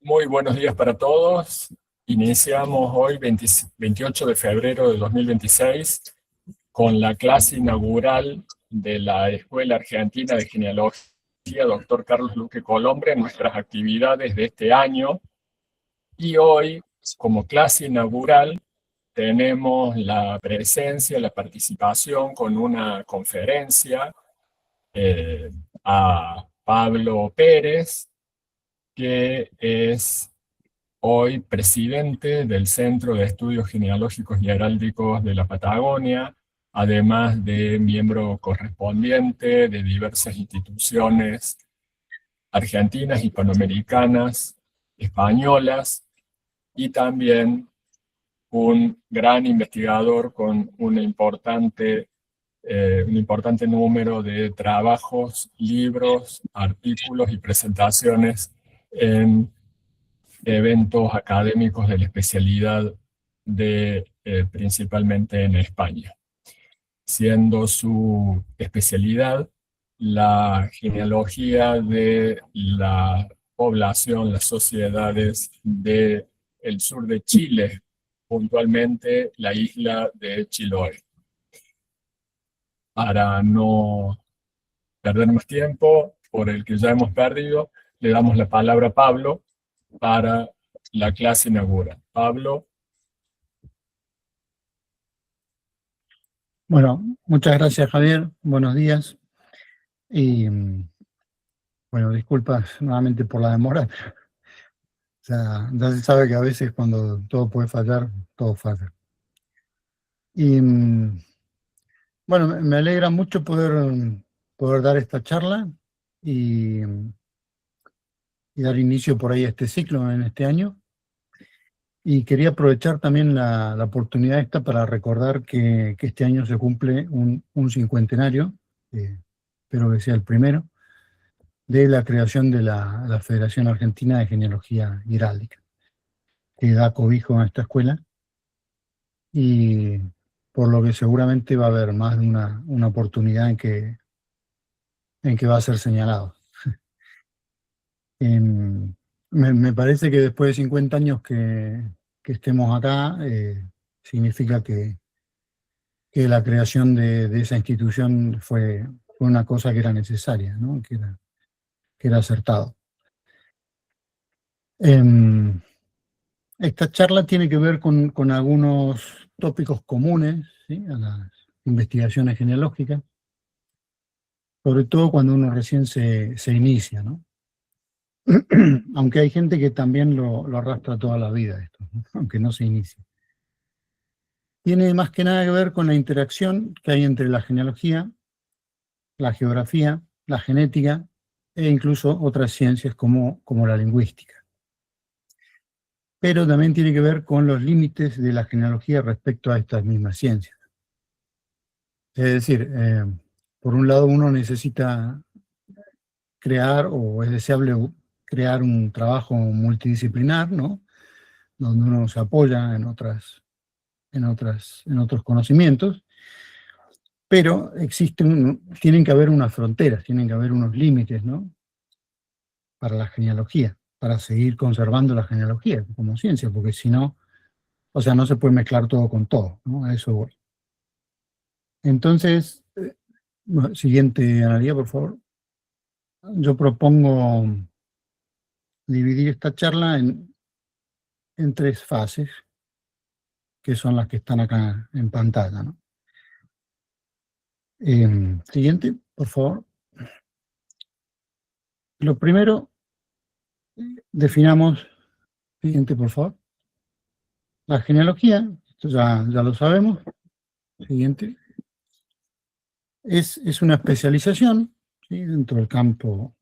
Muy buenos días para todos. Iniciamos hoy, 28 de febrero de 2026, con la clase inaugural de la Escuela Argentina de Genealogía, Dr. Carlos Luque Colombre, en nuestras actividades de este año. Y hoy, como clase inaugural, tenemos la presencia, la participación con una conferencia a Pablo Pérez, que es hoy presidente del Centro de Estudios Genealógicos y Heráldicos de la Patagonia, además de miembro correspondiente de diversas instituciones argentinas, hispanoamericanas, españolas, y también un gran investigador con un importante número de trabajos, libros, artículos y presentaciones en eventos académicos de la especialidad principalmente en España, siendo su especialidad la genealogía de la población, las sociedades del sur de Chile, puntualmente la isla de Chiloé. Para no perder más tiempo por el que ya hemos perdido, le damos la palabra a Pablo para la clase inaugural. Pablo. Bueno, muchas gracias, Javier. Buenos días. Y bueno, disculpas nuevamente por la demora. O sea, ya se sabe que a veces cuando todo puede fallar, todo falla. Y bueno, me alegra mucho poder dar esta charla y dar inicio por ahí a este ciclo en este año. Y quería aprovechar también la oportunidad esta para recordar que este año se cumple un cincuentenario, espero que sea el primero, de la creación de la Federación Argentina de Genealogía Heráldica, que da cobijo a esta escuela, y por lo que seguramente va a haber más de una oportunidad en que va a ser señalado. Me parece que después de 50 años que estemos acá, significa que la creación de esa institución fue una cosa que era necesaria, ¿no? que era acertado. Esta charla tiene que ver con algunos tópicos comunes, ¿sí?, a las investigaciones genealógicas, sobre todo cuando uno recién se inicia, ¿no? Aunque hay gente que también lo arrastra toda la vida esto, ¿no?, aunque no se inicie. Tiene más que nada que ver con la interacción que hay entre la genealogía, la geografía, la genética e incluso otras ciencias como la lingüística. Pero también tiene que ver con los límites de la genealogía respecto a estas mismas ciencias. Es decir, por un lado uno necesita crear, o es deseable crear un trabajo multidisciplinar, ¿no?, donde uno se apoya en otros conocimientos, pero tienen que haber unas fronteras, tienen que haber unos límites, ¿no?, para la genealogía, para seguir conservando la genealogía como ciencia, porque si no, o sea, no se puede mezclar todo con todo, ¿no? A eso voy. Entonces, siguiente, Analía, por favor. Yo propongo dividir esta charla en 3 fases, que son las que están acá en pantalla, ¿no? Siguiente, por favor. Lo primero, definamos, siguiente, por favor. La genealogía, esto ya lo sabemos. Siguiente. Es una especialización, ¿sí?, dentro del campo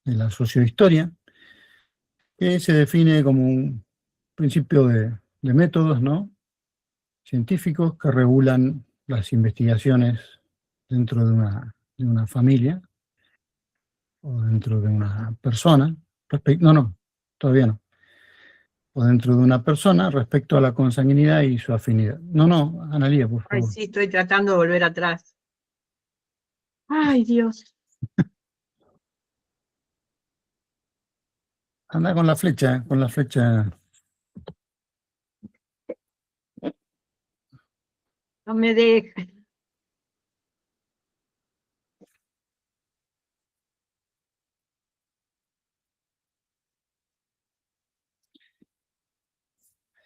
de la sociohistoria, que se define como un principio de métodos, ¿no?, científicos que regulan las investigaciones dentro de una familia o dentro de una persona, todavía no, o dentro de una persona respecto a la consanguinidad y su afinidad. No, Analía, por favor. Ay, sí, estoy tratando de volver atrás. Ay, Dios. Anda con la flecha, con la flecha. No me dejes.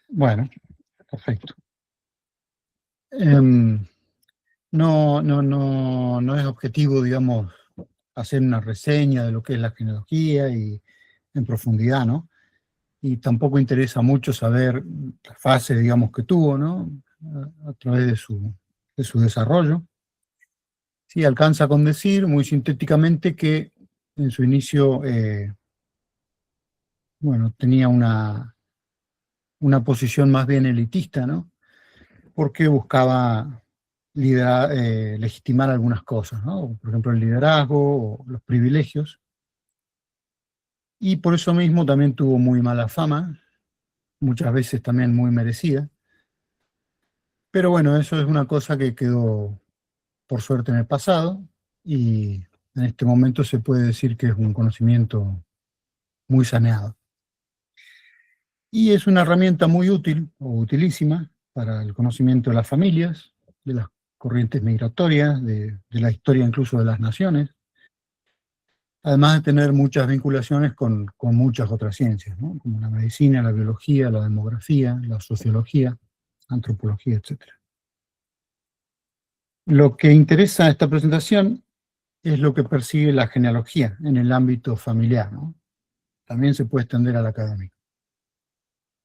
Bueno, perfecto. No es objetivo, digamos, hacer una reseña de lo que es la genealogía y en profundidad, ¿no? Y tampoco interesa mucho saber la fase, digamos, que tuvo, ¿no? A través de su desarrollo. Sí, alcanza con decir muy sintéticamente que en su inicio, bueno, tenía una posición más bien elitista, ¿no? Porque buscaba legitimar algunas cosas, ¿no? Por ejemplo, el liderazgo o los privilegios. Y por eso mismo también tuvo muy mala fama, muchas veces también muy merecida. Pero bueno, eso es una cosa que quedó por suerte en el pasado y en este momento se puede decir que es un conocimiento muy saneado. Y es una herramienta muy útil o utilísima para el conocimiento de las familias, de las corrientes migratorias, de la historia incluso de las naciones, además de tener muchas vinculaciones con muchas otras ciencias, ¿no? Como la medicina, la biología, la demografía, la sociología, antropología, etc. Lo que interesa esta presentación es lo que persigue la genealogía en el ámbito familiar, ¿no? También se puede extender al académico,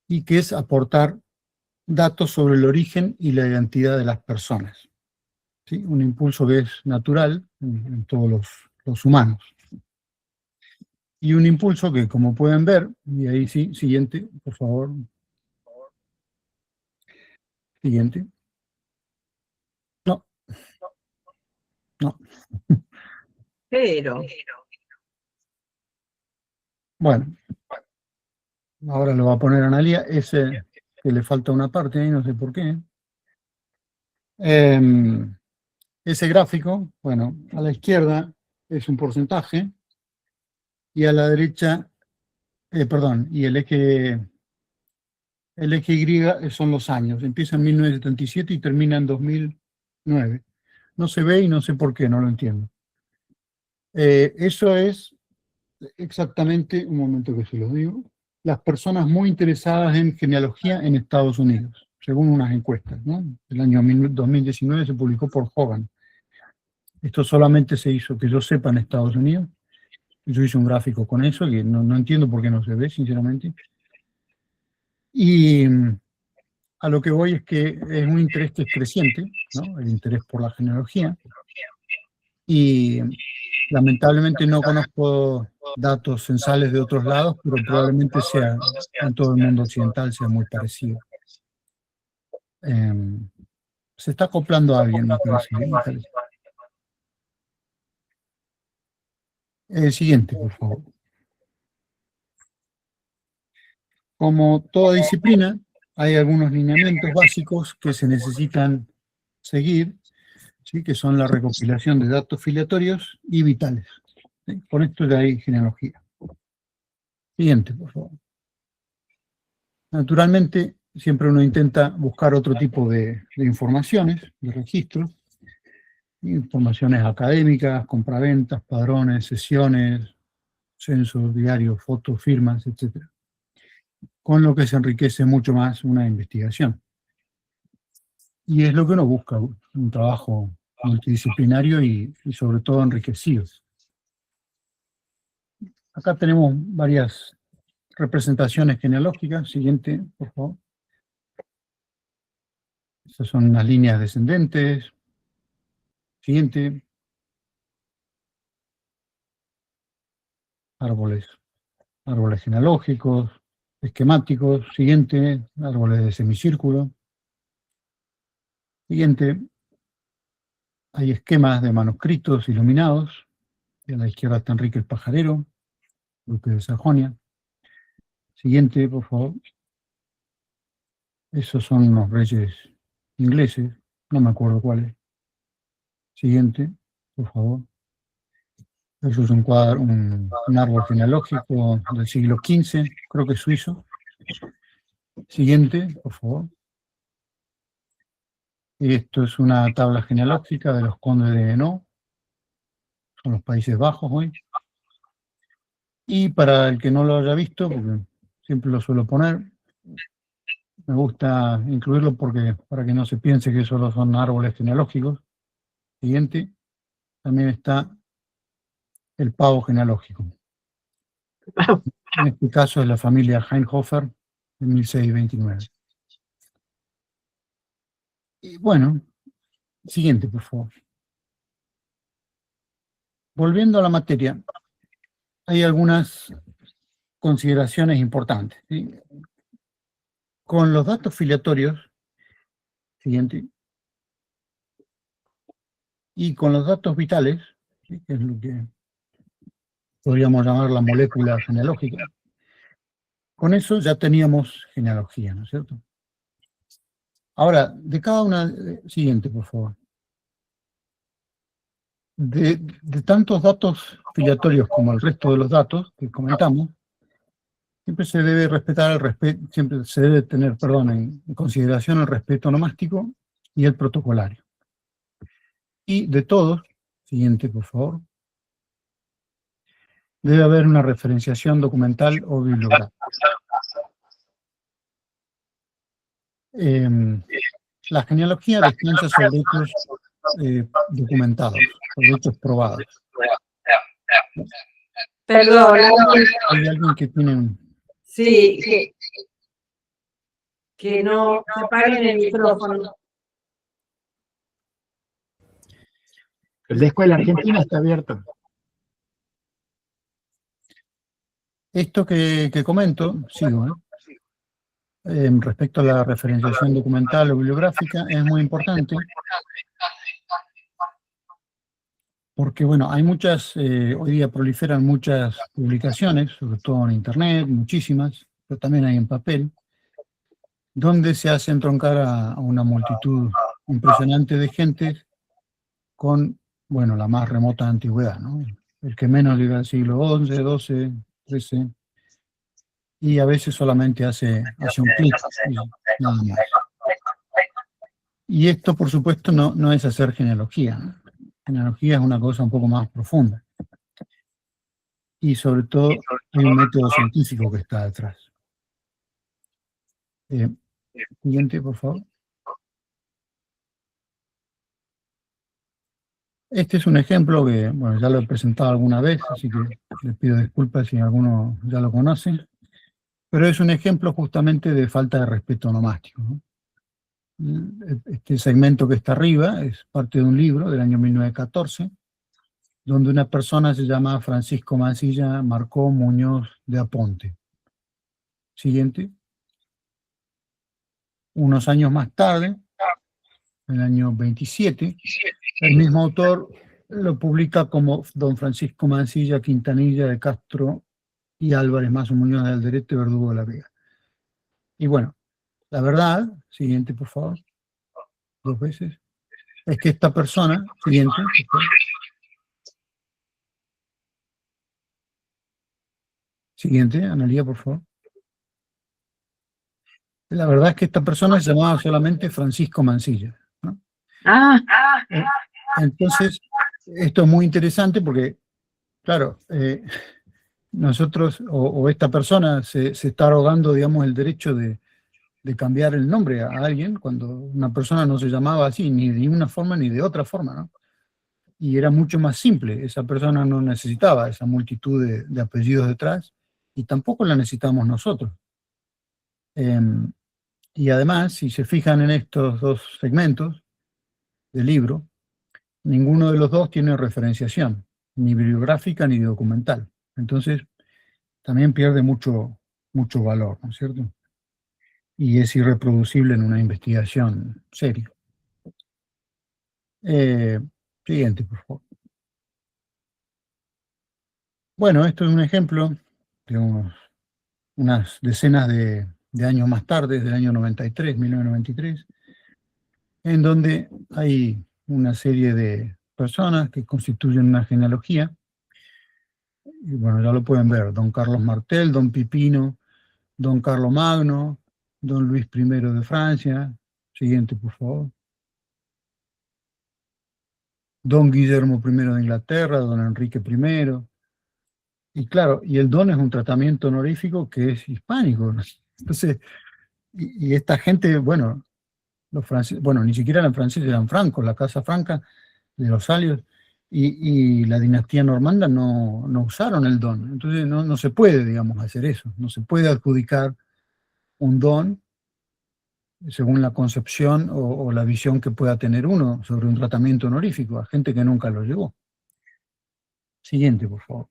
y que es aportar datos sobre el origen y la identidad de las personas, ¿sí? Un impulso que es natural en todos los humanos. Y un impulso que, como pueden ver, y ahí sí, siguiente, por favor. Siguiente. No, no. Pero, Bueno, ahora lo va a poner Analia, ese que le falta una parte ahí, no sé por qué. Ese gráfico, bueno, a la izquierda es un porcentaje y a la derecha, perdón, y el eje Y son los años. Empieza en 1977 y termina en 2009. No se ve y no sé por qué, no lo entiendo. Eso es exactamente, un momento que se los digo, las personas muy interesadas en genealogía en Estados Unidos, según unas encuestas, ¿no? El año 2019 se publicó por Hogan. Esto solamente se hizo, que yo sepa, en Estados Unidos. Yo hice un gráfico con eso, que no entiendo por qué no se ve, sinceramente. Y a lo que voy es que es un interés que es creciente, ¿no? El interés por la genealogía. Y lamentablemente no conozco datos censales de otros lados, pero probablemente sea en todo el mundo occidental sea muy parecido. Se está acoplando a alguien, me parece. El siguiente, por favor. Como toda disciplina, hay algunos lineamientos básicos que se necesitan seguir, ¿sí? Que son la recopilación de datos filiatorios y vitales, ¿sí? Con esto ya hay genealogía. Siguiente, por favor. Naturalmente, siempre uno intenta buscar otro tipo de informaciones, de registros, informaciones académicas, compraventas, padrones, sesiones, censos, diarios, fotos, firmas, etc. Con lo que se enriquece mucho más una investigación. Y es lo que uno busca, un trabajo multidisciplinario y sobre todo enriquecido. Acá tenemos varias representaciones genealógicas. Siguiente, por favor. Estas son unas líneas descendentes. Siguiente. Árboles genealógicos, esquemáticos. Siguiente. Árboles de semicírculo. Siguiente. Hay esquemas de manuscritos iluminados. Y a la izquierda está Enrique el Pajarero, duque de Sajonia. Siguiente, por favor. Esos son los reyes ingleses, no me acuerdo cuáles. Siguiente, por favor. Eso es un árbol genealógico del siglo XV, creo que es suizo. Siguiente, por favor. Esto es una tabla genealógica de los condes de Hainaut, son los Países Bajos hoy. Y para el que no lo haya visto, porque siempre lo suelo poner, me gusta incluirlo para que no se piense que solo son árboles genealógicos. Siguiente, también está el pavo genealógico. En este caso es la familia Hainhofer, de 1629. Y bueno, siguiente, por favor. Volviendo a la materia, hay algunas consideraciones importantes, ¿sí? Con los datos filiatorios, siguiente, y con los datos vitales, ¿sí?, que es lo que podríamos llamar la molécula genealógica, con eso ya teníamos genealogía, ¿no es cierto? Ahora, de cada una, siguiente, por favor. De tantos datos filiatorios como el resto de los datos que comentamos, siempre se debe respetar siempre se debe tener, en consideración el respeto onomástico y el protocolario. Y de todos, siguiente por favor, debe haber una referenciación documental o bibliográfica. La genealogía descansa sobre hechos documentados, sobre hechos probados. Perdón, Hay alguien que tiene un... sí, que no se apaguen el micrófono. El de Escuela Argentina está abierto. Esto que comento, sigo, respecto a la referenciación documental o bibliográfica, es muy importante porque, bueno, hay muchas, hoy día proliferan muchas publicaciones, sobre todo en Internet, muchísimas, pero también hay en papel, donde se hace entroncar a una multitud impresionante de gente con, bueno, la más remota antigüedad, ¿no? El que menos llega al siglo XI, XII, XIII, y a veces solamente hace un clic y nada más. Y esto, por supuesto, no es hacer genealogía, ¿no? Genealogía es una cosa un poco más profunda. Y sobre todo, hay un método científico que está detrás. Siguiente, por favor. Este es un ejemplo que, bueno, ya lo he presentado alguna vez, así que les pido disculpas si alguno ya lo conoce, pero es un ejemplo justamente de falta de respeto onomástico, ¿no? Este segmento que está arriba es parte de un libro del año 1914, donde una persona se llama Francisco Mansilla Marcó Muñoz de Aponte. Siguiente. Unos años más tarde, en el año 27, el mismo autor lo publica como don Francisco Mansilla Quintanilla de Castro y Álvarez Mazo Muñoz de Alderete Verdugo de la Vega. Y bueno, la verdad, siguiente por favor, 2 veces, es que esta persona, siguiente, siguiente, Analía, por favor. La verdad es que esta persona se llamaba solamente Francisco Mansilla, ¿no? Entonces, esto es muy interesante porque, claro, nosotros, o esta persona se está arrogando, digamos, el derecho de cambiar el nombre a alguien cuando una persona no se llamaba así, ni de una forma ni de otra forma, ¿no? Y era mucho más simple, esa persona no necesitaba esa multitud de apellidos detrás, y tampoco la necesitamos nosotros. Y además, si se fijan en estos 2 segmentos del libro, ninguno de los 2 tiene referenciación, ni bibliográfica ni documental. Entonces, también pierde mucho valor, ¿no es cierto? Y es irreproducible en una investigación seria. Siguiente, por favor. Bueno, esto es un ejemplo de unas decenas de años más tarde, del año 93, 1993, en donde hay una serie de personas que constituyen una genealogía, y bueno, ya lo pueden ver, don Carlos Martel, don Pipino, don Carlomagno, don Luis I de Francia. Siguiente, por favor. Don Guillermo I de Inglaterra, don Enrique I. Y claro, y el don es un tratamiento honorífico que es hispánico, ¿no? Entonces, y esta gente, bueno, los franceses, bueno, ni siquiera eran franceses, eran francos, la Casa Franca de los Alios y la dinastía normanda no usaron el don. Entonces no se puede, digamos, hacer eso. No se puede adjudicar un don según la concepción o la visión que pueda tener uno sobre un tratamiento honorífico a gente que nunca lo llevó. Siguiente, por favor.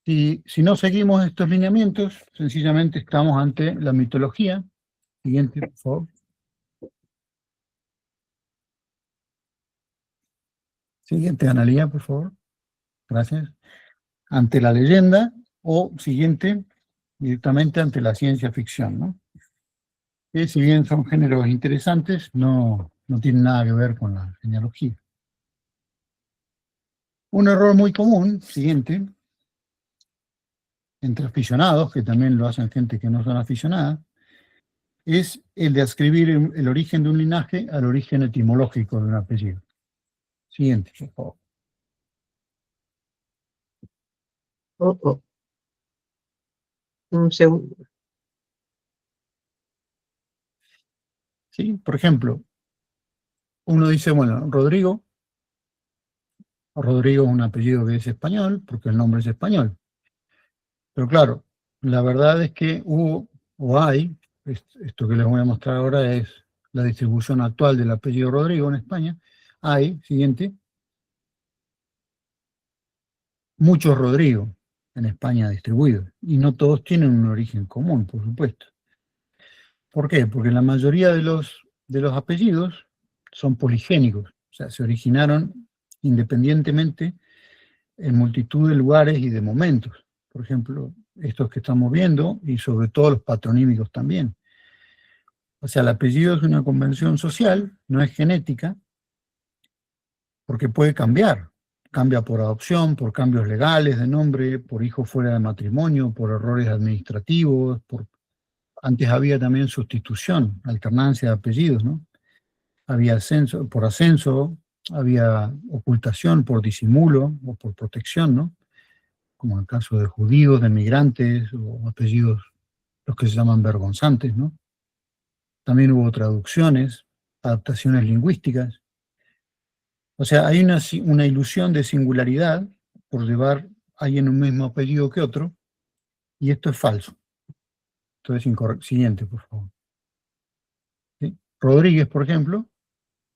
Si no seguimos estos lineamientos, sencillamente estamos ante la mitología. Siguiente, por favor. Siguiente, Analía, por favor. Gracias. Ante la leyenda, o siguiente, directamente ante la ciencia ficción, ¿no? Que si bien son géneros interesantes, no tienen nada que ver con la genealogía. Un error muy común, siguiente, entre aficionados, que también lo hacen gente que no son aficionadas, es el de ascribir el origen de un linaje al origen etimológico de un apellido. Siguiente, por favor. Un segundo. ¿Sí? Por ejemplo, uno dice, bueno, Rodrigo es un apellido que es español, porque el nombre es español. Pero claro, la verdad es que hubo, o hay, esto que les voy a mostrar ahora es la distribución actual del apellido Rodrigo en España. Hay, siguiente, muchos Rodrigo en España distribuidos, y no todos tienen un origen común, por supuesto. ¿Por qué? Porque la mayoría de los apellidos son poligénicos, o sea, se originaron independientemente en multitud de lugares y de momentos. Por ejemplo, estos que estamos viendo, y sobre todo los patronímicos también. O sea, el apellido es una convención social, no es genética, porque puede cambiar. Cambia por adopción, por cambios legales de nombre, por hijos fuera de matrimonio, por errores administrativos. Antes había también sustitución, alternancia de apellidos, ¿no? Había ascenso, por ascenso, había ocultación por disimulo o por protección, ¿no? Como en el caso de judíos, de migrantes, o apellidos, los que se llaman vergonzantes, ¿no? También hubo traducciones, adaptaciones lingüísticas. O sea, hay una ilusión de singularidad por llevar a alguien un mismo apellido que otro, y esto es falso. Esto es incorrecto. Siguiente, por favor. ¿Sí? Rodríguez, por ejemplo,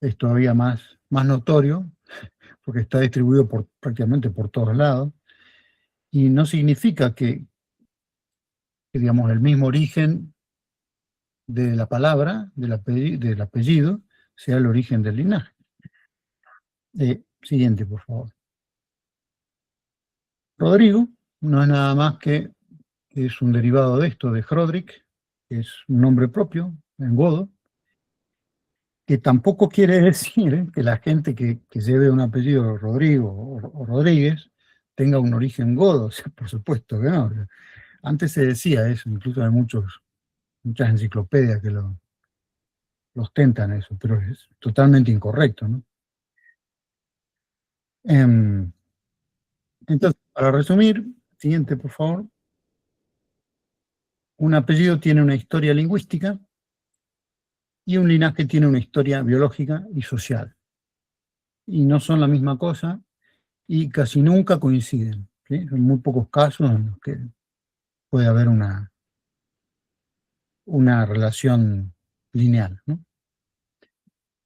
es todavía más notorio, porque está distribuido prácticamente por todos lados, y no significa que, digamos, el mismo origen de la palabra, del apellido, sea el origen del linaje. Siguiente, por favor. Rodrigo no es nada más que es un derivado de esto, de Hrodrik, que es un nombre propio en godo, que tampoco quiere decir que la gente que lleve un apellido Rodrigo o Rodríguez tenga un origen godo, o sea, por supuesto que no. Antes se decía eso, incluso hay muchas enciclopedias que lo ostentan eso, pero es totalmente incorrecto, ¿no? Entonces, para resumir, siguiente, por favor. Un apellido tiene una historia lingüística y un linaje tiene una historia biológica y social. Y no son la misma cosa y casi nunca coinciden, ¿sí? Son muy pocos casos en los que puede haber una relación lineal, ¿no?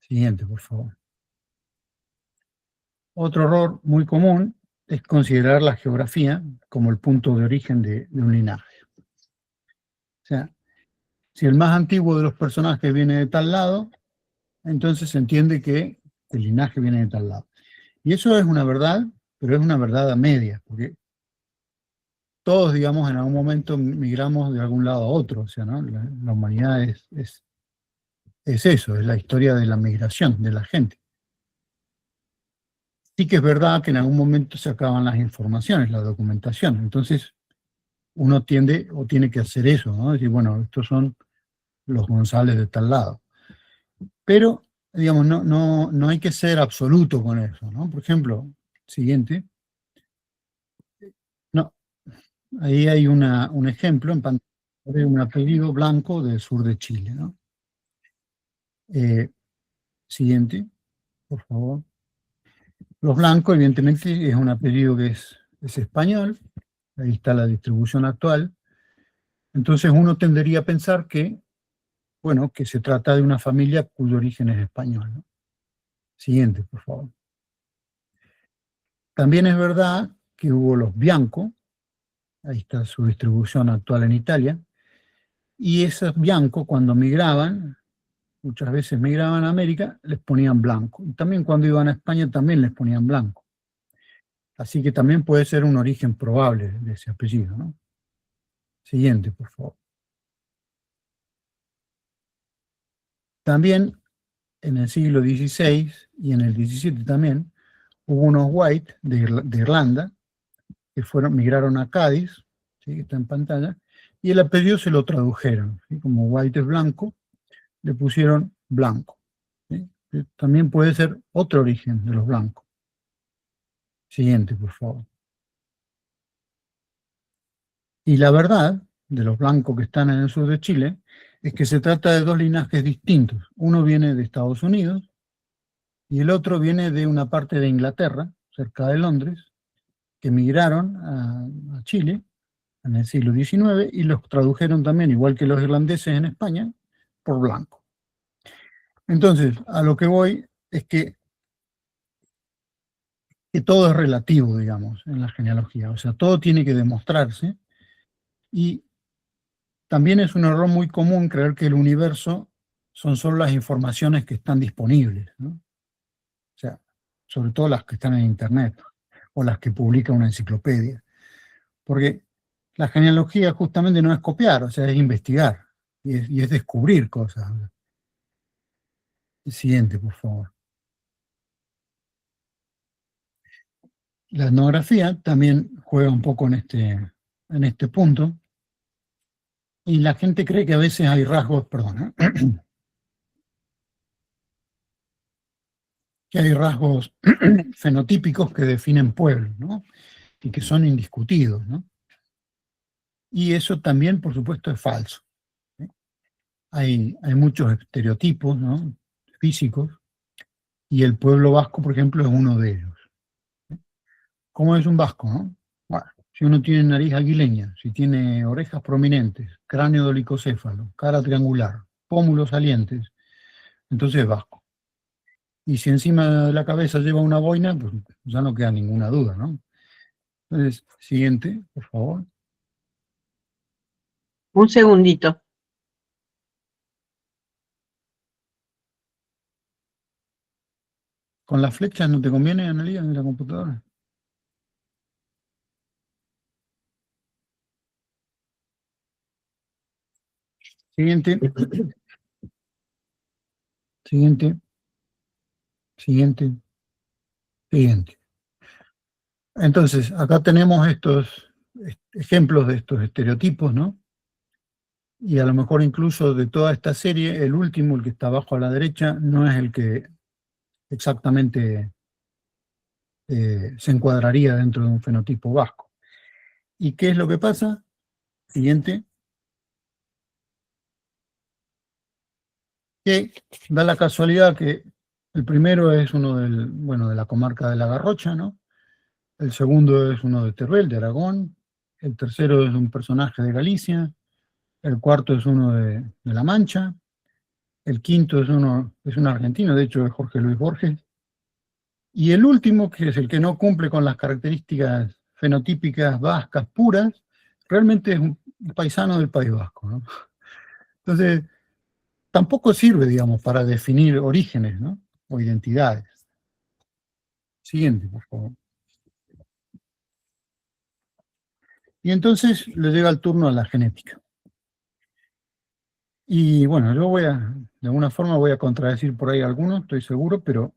Siguiente, por favor. Otro error muy común es considerar la geografía como el punto de origen de un linaje. O sea, si el más antiguo de los personajes viene de tal lado, entonces se entiende que el linaje viene de tal lado. Y eso es una verdad, pero es una verdad a medias, porque todos, digamos, en algún momento migramos de algún lado a otro. O sea, ¿no? La humanidad es eso, es la historia de la migración de la gente. Sí que es verdad que en algún momento se acaban las informaciones, la documentación. Entonces, uno tiende o tiene que hacer eso, ¿no? Decir, bueno, estos son los González de tal lado. Pero, digamos, no hay que ser absoluto con eso, ¿no? Por ejemplo, siguiente. No, ahí hay un ejemplo en pantalla de un apellido blanco del sur de Chile, ¿no? Siguiente, por favor. Los blancos, evidentemente, es un apellido que es español. Ahí está la distribución actual. Entonces uno tendería a pensar que, bueno, que se trata de una familia cuyo origen es español, ¿no? Siguiente, por favor. También es verdad que hubo los Bianco, ahí está su distribución actual en Italia, y esos Bianco cuando migraban, muchas veces migraban a América, les ponían blanco. Y también cuando iban a España también les ponían blanco. Así que también puede ser un origen probable de ese apellido, ¿no? Siguiente, por favor. También en el siglo XVI y en el XVII también hubo unos White de Irlanda que migraron a Cádiz, ¿sí? Que está en pantalla, y el apellido se lo tradujeron, ¿sí? Como White es blanco, le pusieron blanco, ¿sí? También puede ser otro origen de los blancos. Siguiente, por favor. Y la verdad de los blancos que están en el sur de Chile es que se trata de dos linajes distintos. Uno viene de Estados Unidos y el otro viene de una parte de Inglaterra, cerca de Londres, que migraron a Chile en el siglo XIX y los tradujeron también, igual que los irlandeses en España, por blanco. Entonces, a lo que voy es que todo es relativo, digamos, en la genealogía. O sea, todo tiene que demostrarse y también es un error muy común creer que el universo son solo las informaciones que están disponibles, ¿no? O sea, sobre todo las que están en Internet o las que publica una enciclopedia. Porque la genealogía justamente no es copiar, o sea, es investigar y es descubrir cosas. El siguiente, por favor. La etnografía también juega un poco en este punto, y la gente cree que a veces hay rasgos, perdón, que hay rasgos fenotípicos que definen pueblos, ¿no? Y que son indiscutidos, ¿no? Y eso también, por supuesto, es falso, ¿sí? Hay muchos estereotipos, ¿no? Físicos, y el pueblo vasco, por ejemplo, es uno de ellos. ¿Cómo es un vasco, no? Bueno, si uno tiene nariz aguileña, si tiene orejas prominentes, cráneo dolicocéfalo, cara triangular, pómulos salientes, entonces es vasco. Y si encima de la cabeza lleva una boina, pues ya no queda ninguna duda, ¿no? Entonces, siguiente, por favor. Un segundito. ¿Con las flechas no te conviene, Analía, en la computadora? Siguiente. Siguiente. Siguiente. Siguiente. Entonces, acá tenemos estos ejemplos de estos estereotipos, ¿no? Y a lo mejor incluso de toda esta serie, el último, el que está abajo a la derecha, no es el que exactamente se encuadraría dentro de un fenotipo vasco. ¿Y qué es lo que pasa? Siguiente. Que da la casualidad que el primero es uno de la comarca de La Garrocha, ¿no? El segundo es uno de Teruel, de Aragón. El tercero es un personaje de Galicia. El cuarto es uno de La Mancha. El quinto es un argentino, de hecho es Jorge Luis Borges. Y el último, que es el que no cumple con las características fenotípicas vascas puras, realmente es un paisano del País Vasco, ¿no? Entonces, tampoco sirve, digamos, para definir orígenes, ¿no? O identidades. Siguiente, por favor. Y entonces le llega el turno a la genética. Y bueno, yo de alguna forma voy a contradecir por ahí algunos, estoy seguro, pero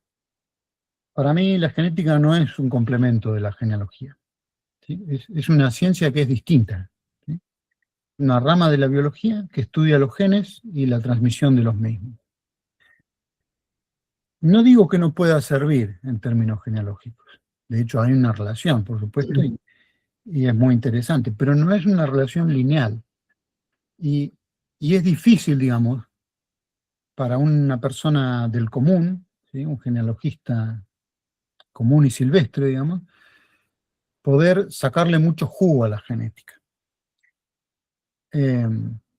para mí la genética no es un complemento de la genealogía, ¿sí? Es una ciencia que es distinta, ¿sí? Una rama de la biología que estudia los genes y la transmisión de los mismos. No digo que no pueda servir en términos genealógicos. De hecho, hay una relación, por supuesto, y es muy interesante, pero no es una relación lineal. Y es difícil, digamos, para una persona del común, ¿sí? Un genealogista común y silvestre, digamos, poder sacarle mucho jugo a la genética.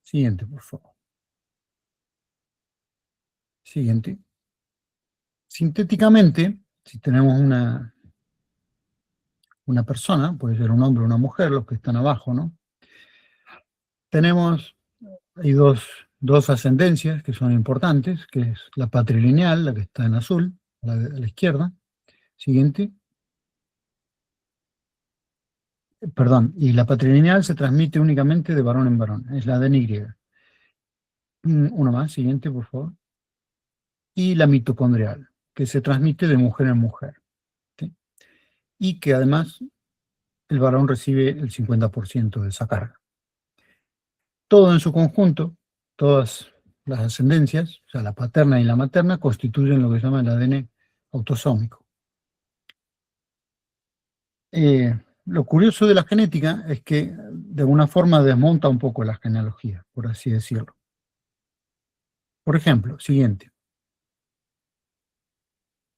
Siguiente, por favor. Siguiente. Sintéticamente, si tenemos una persona, puede ser un hombre o una mujer, los que están abajo, ¿no? Hay dos ascendencias que son importantes, que es la patrilineal, la que está en azul, a la izquierda. Siguiente. Perdón, y la patrilineal se transmite únicamente de varón en varón, es la DNY. Uno más, siguiente, por favor. Y la mitocondrial, que se transmite de mujer en mujer, ¿sí? Y que además el varón recibe el 50% de esa carga. Todo en su conjunto, todas las ascendencias, o sea, la paterna y la materna, constituyen lo que se llama el ADN autosómico. Lo curioso de la genética es que de alguna forma desmonta un poco la genealogía, por así decirlo. Por ejemplo, siguiente.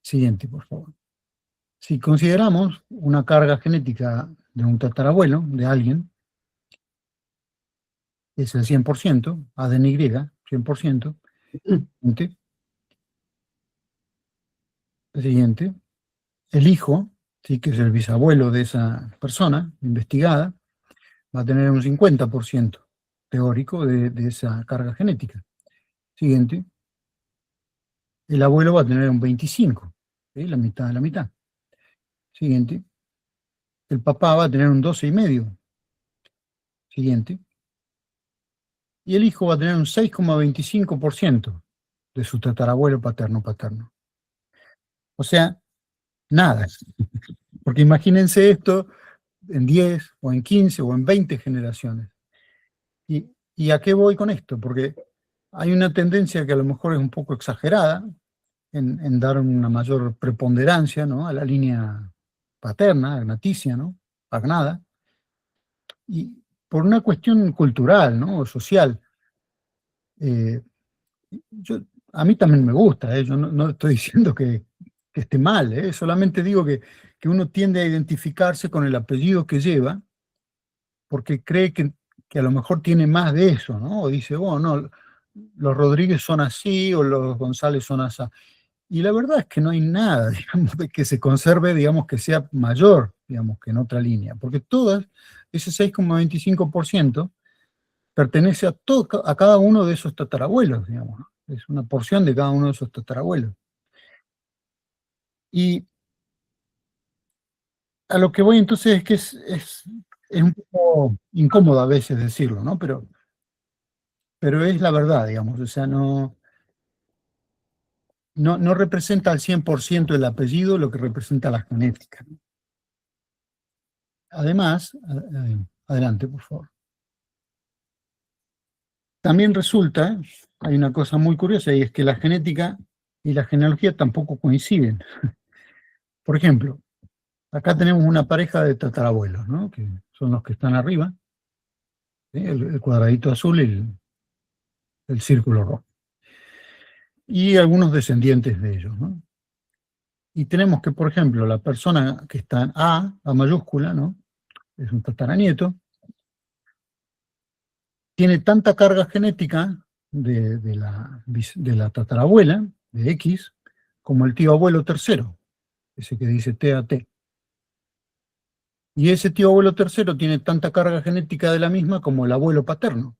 Siguiente, por favor. Si consideramos una carga genética de un tatarabuelo, de alguien, es el 100%, ADNY, 100%. Siguiente. Siguiente. El hijo, ¿sí? Que es el bisabuelo de esa persona investigada, va a tener un 50% teórico de esa carga genética. Siguiente. El abuelo va a tener un 25%, ¿sí? La mitad de la mitad. Siguiente. El papá va a tener un 12,5%. Siguiente. Y el hijo va a tener un 6,25% de su tatarabuelo paterno. O sea, nada. Porque imagínense esto en 10 o en 15 o en 20 generaciones. ¿Y a qué voy con esto? Porque hay una tendencia que a lo mejor es un poco exagerada en dar una mayor preponderancia, ¿no? A la línea paterna, agnaticia, ¿no? Agnada. Y por una cuestión cultural, ¿no? O social. A mí también me gusta, yo no estoy diciendo que esté mal, solamente digo que uno tiende a identificarse con el apellido que lleva, porque cree que a lo mejor tiene más de eso, ¿no? O dice, bueno, no, los Rodríguez son así, o los González son así. Y la verdad es que no hay nada, digamos, de que se conserve, digamos, que sea mayor, digamos, que en otra línea, porque todas, ese 6,25%, pertenece a cada uno de esos tatarabuelos, digamos, ¿no? Es una porción de cada uno de esos tatarabuelos. Y a lo que voy entonces es que es un poco incómodo a veces decirlo, ¿no? Pero es la verdad, digamos, o sea, no representa al 100% el apellido lo que representa la genética. Además, adelante, por favor. También resulta, hay una cosa muy curiosa, y es que la genética y la genealogía tampoco coinciden. Por ejemplo, acá tenemos una pareja de tatarabuelos, ¿no? Que son los que están arriba, ¿sí? El cuadradito azul y el círculo rojo. Y algunos descendientes de ellos, ¿no? Y tenemos que, por ejemplo, la persona que está en A mayúscula, ¿no? Es un tataranieto, tiene tanta carga genética de la tatarabuela, de X, como el tío abuelo tercero, ese que dice TAT. Y ese tío abuelo tercero tiene tanta carga genética de la misma como el abuelo paterno,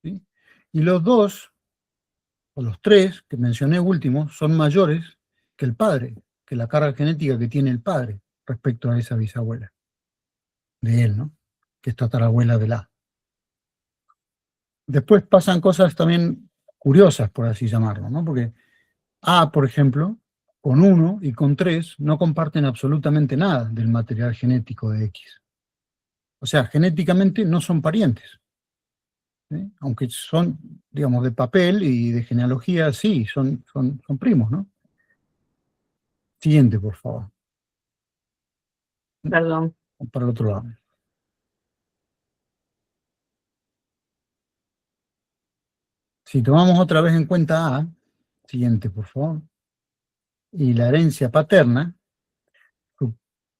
¿sí? Y los dos, o los tres que mencioné últimos, son mayores que el padre, que la carga genética que tiene el padre respecto a esa bisabuela de él, ¿no? Que es tatarabuela de la. Después pasan cosas también curiosas, por así llamarlo, ¿no? Porque A, por ejemplo, con 1 y con 3 no comparten absolutamente nada del material genético de X. O sea, genéticamente no son parientes. ¿Sí? Aunque son, digamos, de papel y de genealogía, sí, son primos, ¿no? Siguiente, por favor. Perdón. Para el otro lado. Si tomamos otra vez en cuenta A, siguiente, por favor, y la herencia paterna,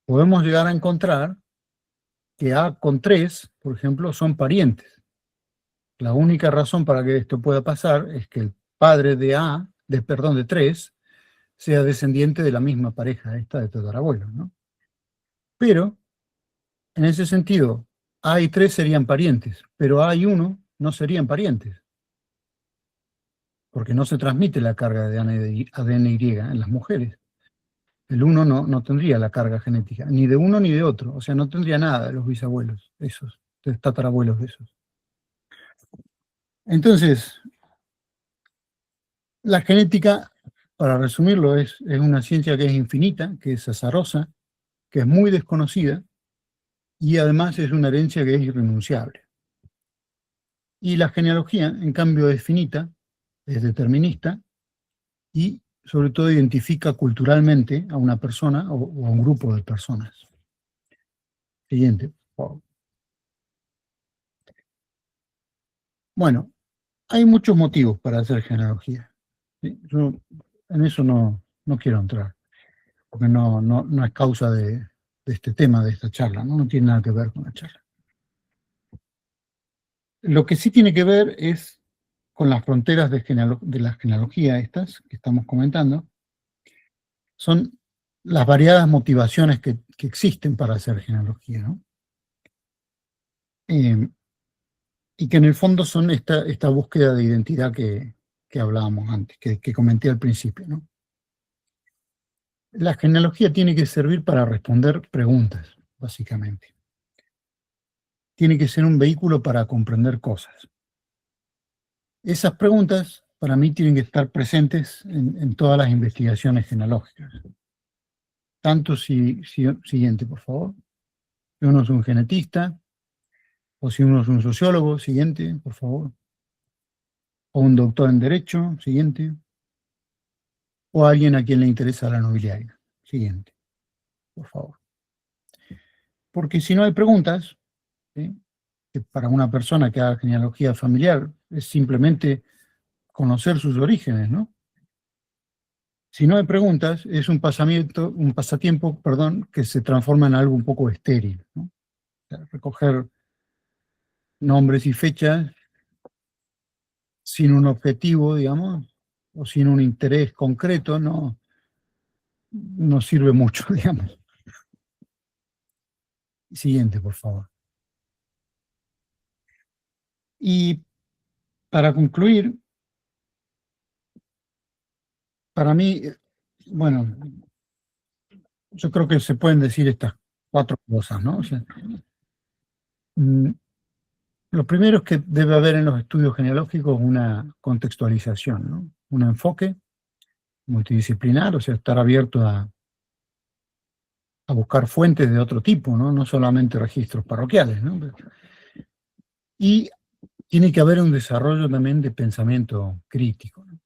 podemos llegar a encontrar que A con 3, por ejemplo, son parientes. La única razón para que esto pueda pasar es que el padre de de 3, sea descendiente de la misma pareja esta de tatarabuelos, ¿no? Pero, en ese sentido, A y 3 serían parientes, pero A y 1 no serían parientes, porque no se transmite la carga de ADN-Y en las mujeres. El 1 no tendría la carga genética, ni de uno ni de otro, o sea, no tendría nada de los bisabuelos, esos, de tatarabuelos de esos. Entonces, la genética, para resumirlo, es una ciencia que es infinita, que es azarosa, que es muy desconocida, y además es una herencia que es irrenunciable. Y la genealogía, en cambio, es finita, es determinista, y sobre todo identifica culturalmente a una persona o a un grupo de personas. Siguiente, por favor. Bueno, hay muchos motivos para hacer genealogía. ¿Sí? Yo en eso no quiero entrar, porque no es causa de este tema, de esta charla, ¿no? No tiene nada que ver con la charla. Lo que sí tiene que ver es con las fronteras de la genealogía estas que estamos comentando, son las variadas motivaciones que existen para hacer genealogía, ¿no? Y que en el fondo son esta búsqueda de identidad que hablábamos antes, que comenté al principio, ¿no? La genealogía tiene que servir para responder preguntas, básicamente. Tiene que ser un vehículo para comprender cosas. Esas preguntas, para mí, tienen que estar presentes en todas las investigaciones genealógicas. Tanto siguiente, por favor. Si uno es un genetista, o si uno es un sociólogo, siguiente, por favor. O un doctor en Derecho, siguiente. O alguien a quien le interesa la nobiliaria, siguiente, por favor. Porque si no hay preguntas, ¿sí? Que para una persona que haga genealogía familiar es simplemente conocer sus orígenes, ¿no? Si no hay preguntas, es un pasatiempo, que se transforma en algo un poco estéril, ¿no? O sea, recoger nombres y fechas sin un objetivo, digamos, o sin un interés concreto, no sirve mucho, digamos. Siguiente, por favor. Y para concluir, para mí, bueno, yo creo que se pueden decir estas 4 cosas, ¿no? O sea, lo primero es que debe haber en los estudios genealógicos una contextualización, ¿no? Un enfoque multidisciplinar, o sea, estar abierto a buscar fuentes de otro tipo, ¿no? No solamente registros parroquiales, ¿no? Y tiene que haber un desarrollo también de pensamiento crítico, ¿no?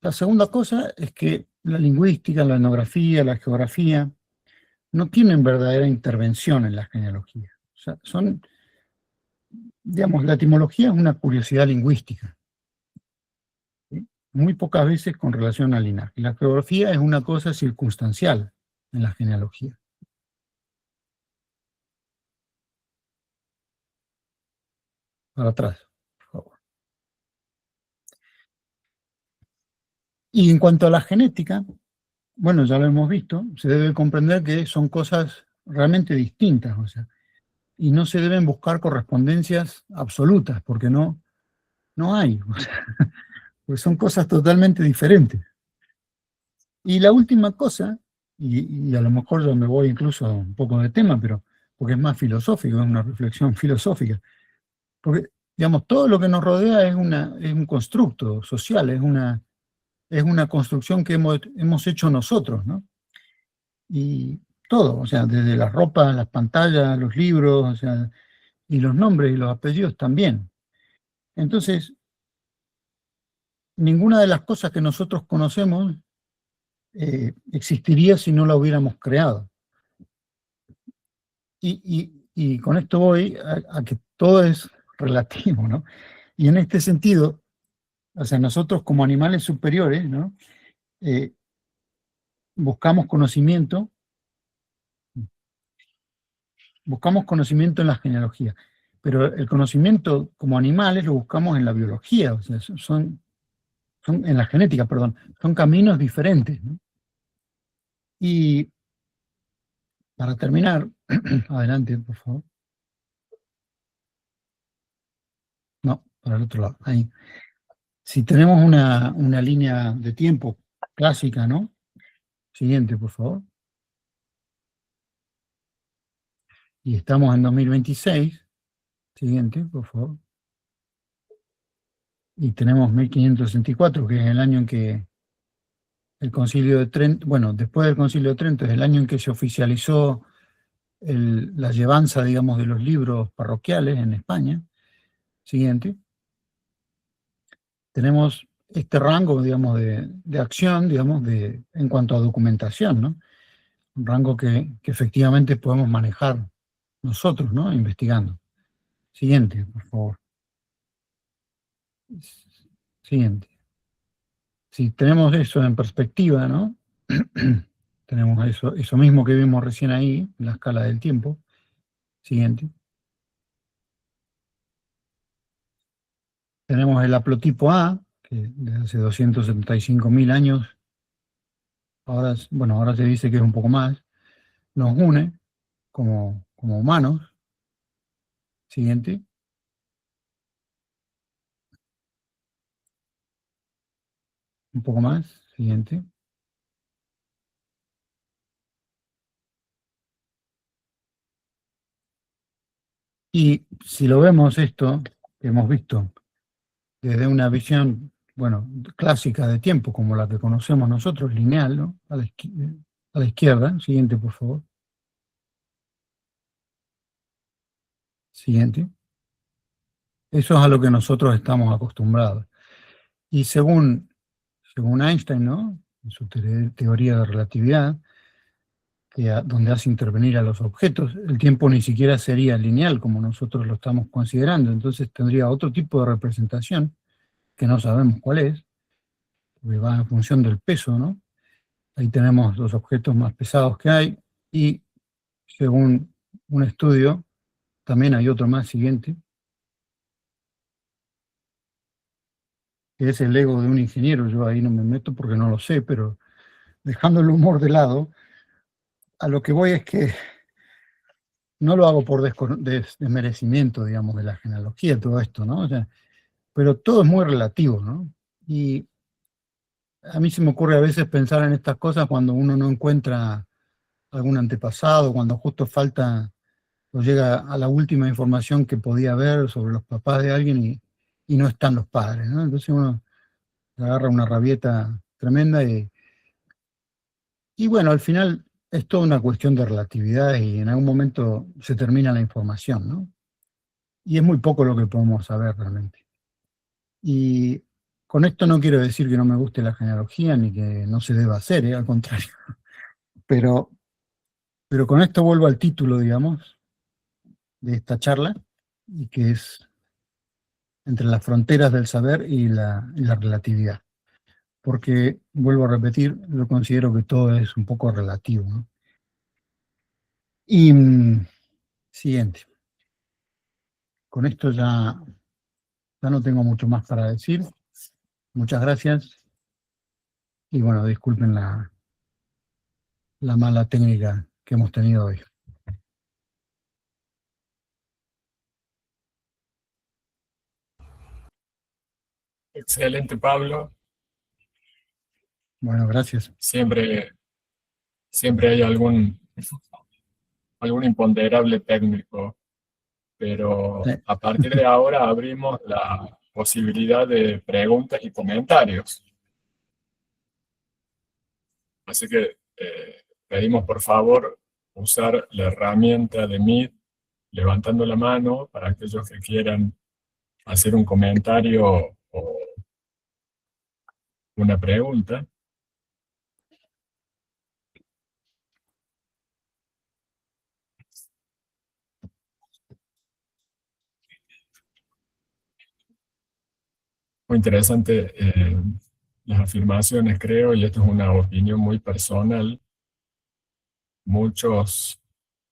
La segunda cosa es que la lingüística, la etnografía, la geografía no tienen verdadera intervención en la genealogía. O sea, digamos, la etimología es una curiosidad lingüística, ¿sí? Muy pocas veces con relación al linaje. La geografía es una cosa circunstancial en la genealogía. Para atrás, por favor. Y en cuanto a la genética, bueno, ya lo hemos visto, se debe comprender que son cosas realmente distintas, o sea, y no se deben buscar correspondencias absolutas, porque no hay, o sea, pues son cosas totalmente diferentes. Y la última cosa, y a lo mejor yo me voy incluso un poco de tema, pero porque es más filosófico, es una reflexión filosófica, porque, digamos, todo lo que nos rodea es un constructo social, es una es una construcción que hemos hecho nosotros, ¿no? Y todo, o sea, desde las ropas, las pantallas, los libros, o sea, y los nombres y los apellidos también. Entonces, ninguna de las cosas que nosotros conocemos existiría si no la hubiéramos creado. Y con esto voy a que todo es relativo, ¿no? Y en este sentido, o sea, nosotros como animales superiores, ¿no? Buscamos conocimiento en la genealogía, pero el conocimiento como animales lo buscamos en la biología, o sea, son en la genética, perdón, son caminos diferentes, ¿no? Y para terminar, adelante, por favor. No, para el otro lado, ahí. Si tenemos una línea de tiempo clásica, ¿no? Siguiente, por favor. Y estamos en 2026. Siguiente, por favor. Y tenemos 1564, que es el año en que el Concilio de Trento, bueno, después del Concilio de Trento, es el año en que se oficializó la llevanza, digamos, de los libros parroquiales en España. Siguiente. Tenemos este rango, digamos, de acción, digamos, en cuanto a documentación, ¿no? Un rango que efectivamente podemos manejar nosotros, ¿no? Investigando. Siguiente, por favor. Siguiente. Si tenemos eso en perspectiva, ¿no? Tenemos eso mismo que vimos recién ahí, en la escala del tiempo. Siguiente. Tenemos el haplotipo A, que desde hace 275.000 años, ahora se dice que es un poco más, nos une como humanos. Siguiente. Un poco más. Siguiente. Y si lo vemos esto, que hemos visto, desde una visión, bueno, clásica de tiempo, como la que conocemos nosotros, lineal, ¿no? A la izquierda. Siguiente, por favor. Siguiente. Eso es a lo que nosotros estamos acostumbrados. Y según Einstein, ¿no? En su teoría de relatividad, donde hace intervenir a los objetos, el tiempo ni siquiera sería lineal como nosotros lo estamos considerando, entonces tendría otro tipo de representación, que no sabemos cuál es, porque va en función del peso, ¿no? Ahí tenemos los objetos más pesados que hay, y según un estudio, también hay otro más siguiente, que es el ego de un ingeniero. Yo ahí no me meto porque no lo sé, pero dejando el humor de lado, a lo que voy es que no lo hago por desmerecimiento, digamos, de la genealogía, todo esto, ¿no? O sea, pero todo es muy relativo, ¿no? Y a mí se me ocurre a veces pensar en estas cosas cuando uno no encuentra algún antepasado, cuando justo falta o llega a la última información que podía haber sobre los papás de alguien y no están los padres, ¿no? Entonces uno agarra una rabieta tremenda y bueno, al final es toda una cuestión de relatividad y en algún momento se termina la información, ¿no? Y es muy poco lo que podemos saber realmente. Y con esto no quiero decir que no me guste la genealogía ni que no se deba hacer, al contrario. Pero con esto vuelvo al título, digamos, de esta charla, y que es entre las fronteras del saber y la relatividad. Porque, vuelvo a repetir, yo considero que todo es un poco relativo, ¿no? Y siguiente. Con esto ya no tengo mucho más para decir. Muchas gracias. Y bueno, disculpen la mala técnica que hemos tenido hoy. Excelente, Pablo. Bueno, gracias. Siempre hay algún imponderable técnico, pero Sí. a partir de ahora abrimos la posibilidad de preguntas y comentarios. Así que pedimos por favor usar la herramienta de Meet levantando la mano para aquellos que quieran hacer un comentario o una pregunta. Muy interesante las afirmaciones, creo, y esto es una opinión muy personal. Muchos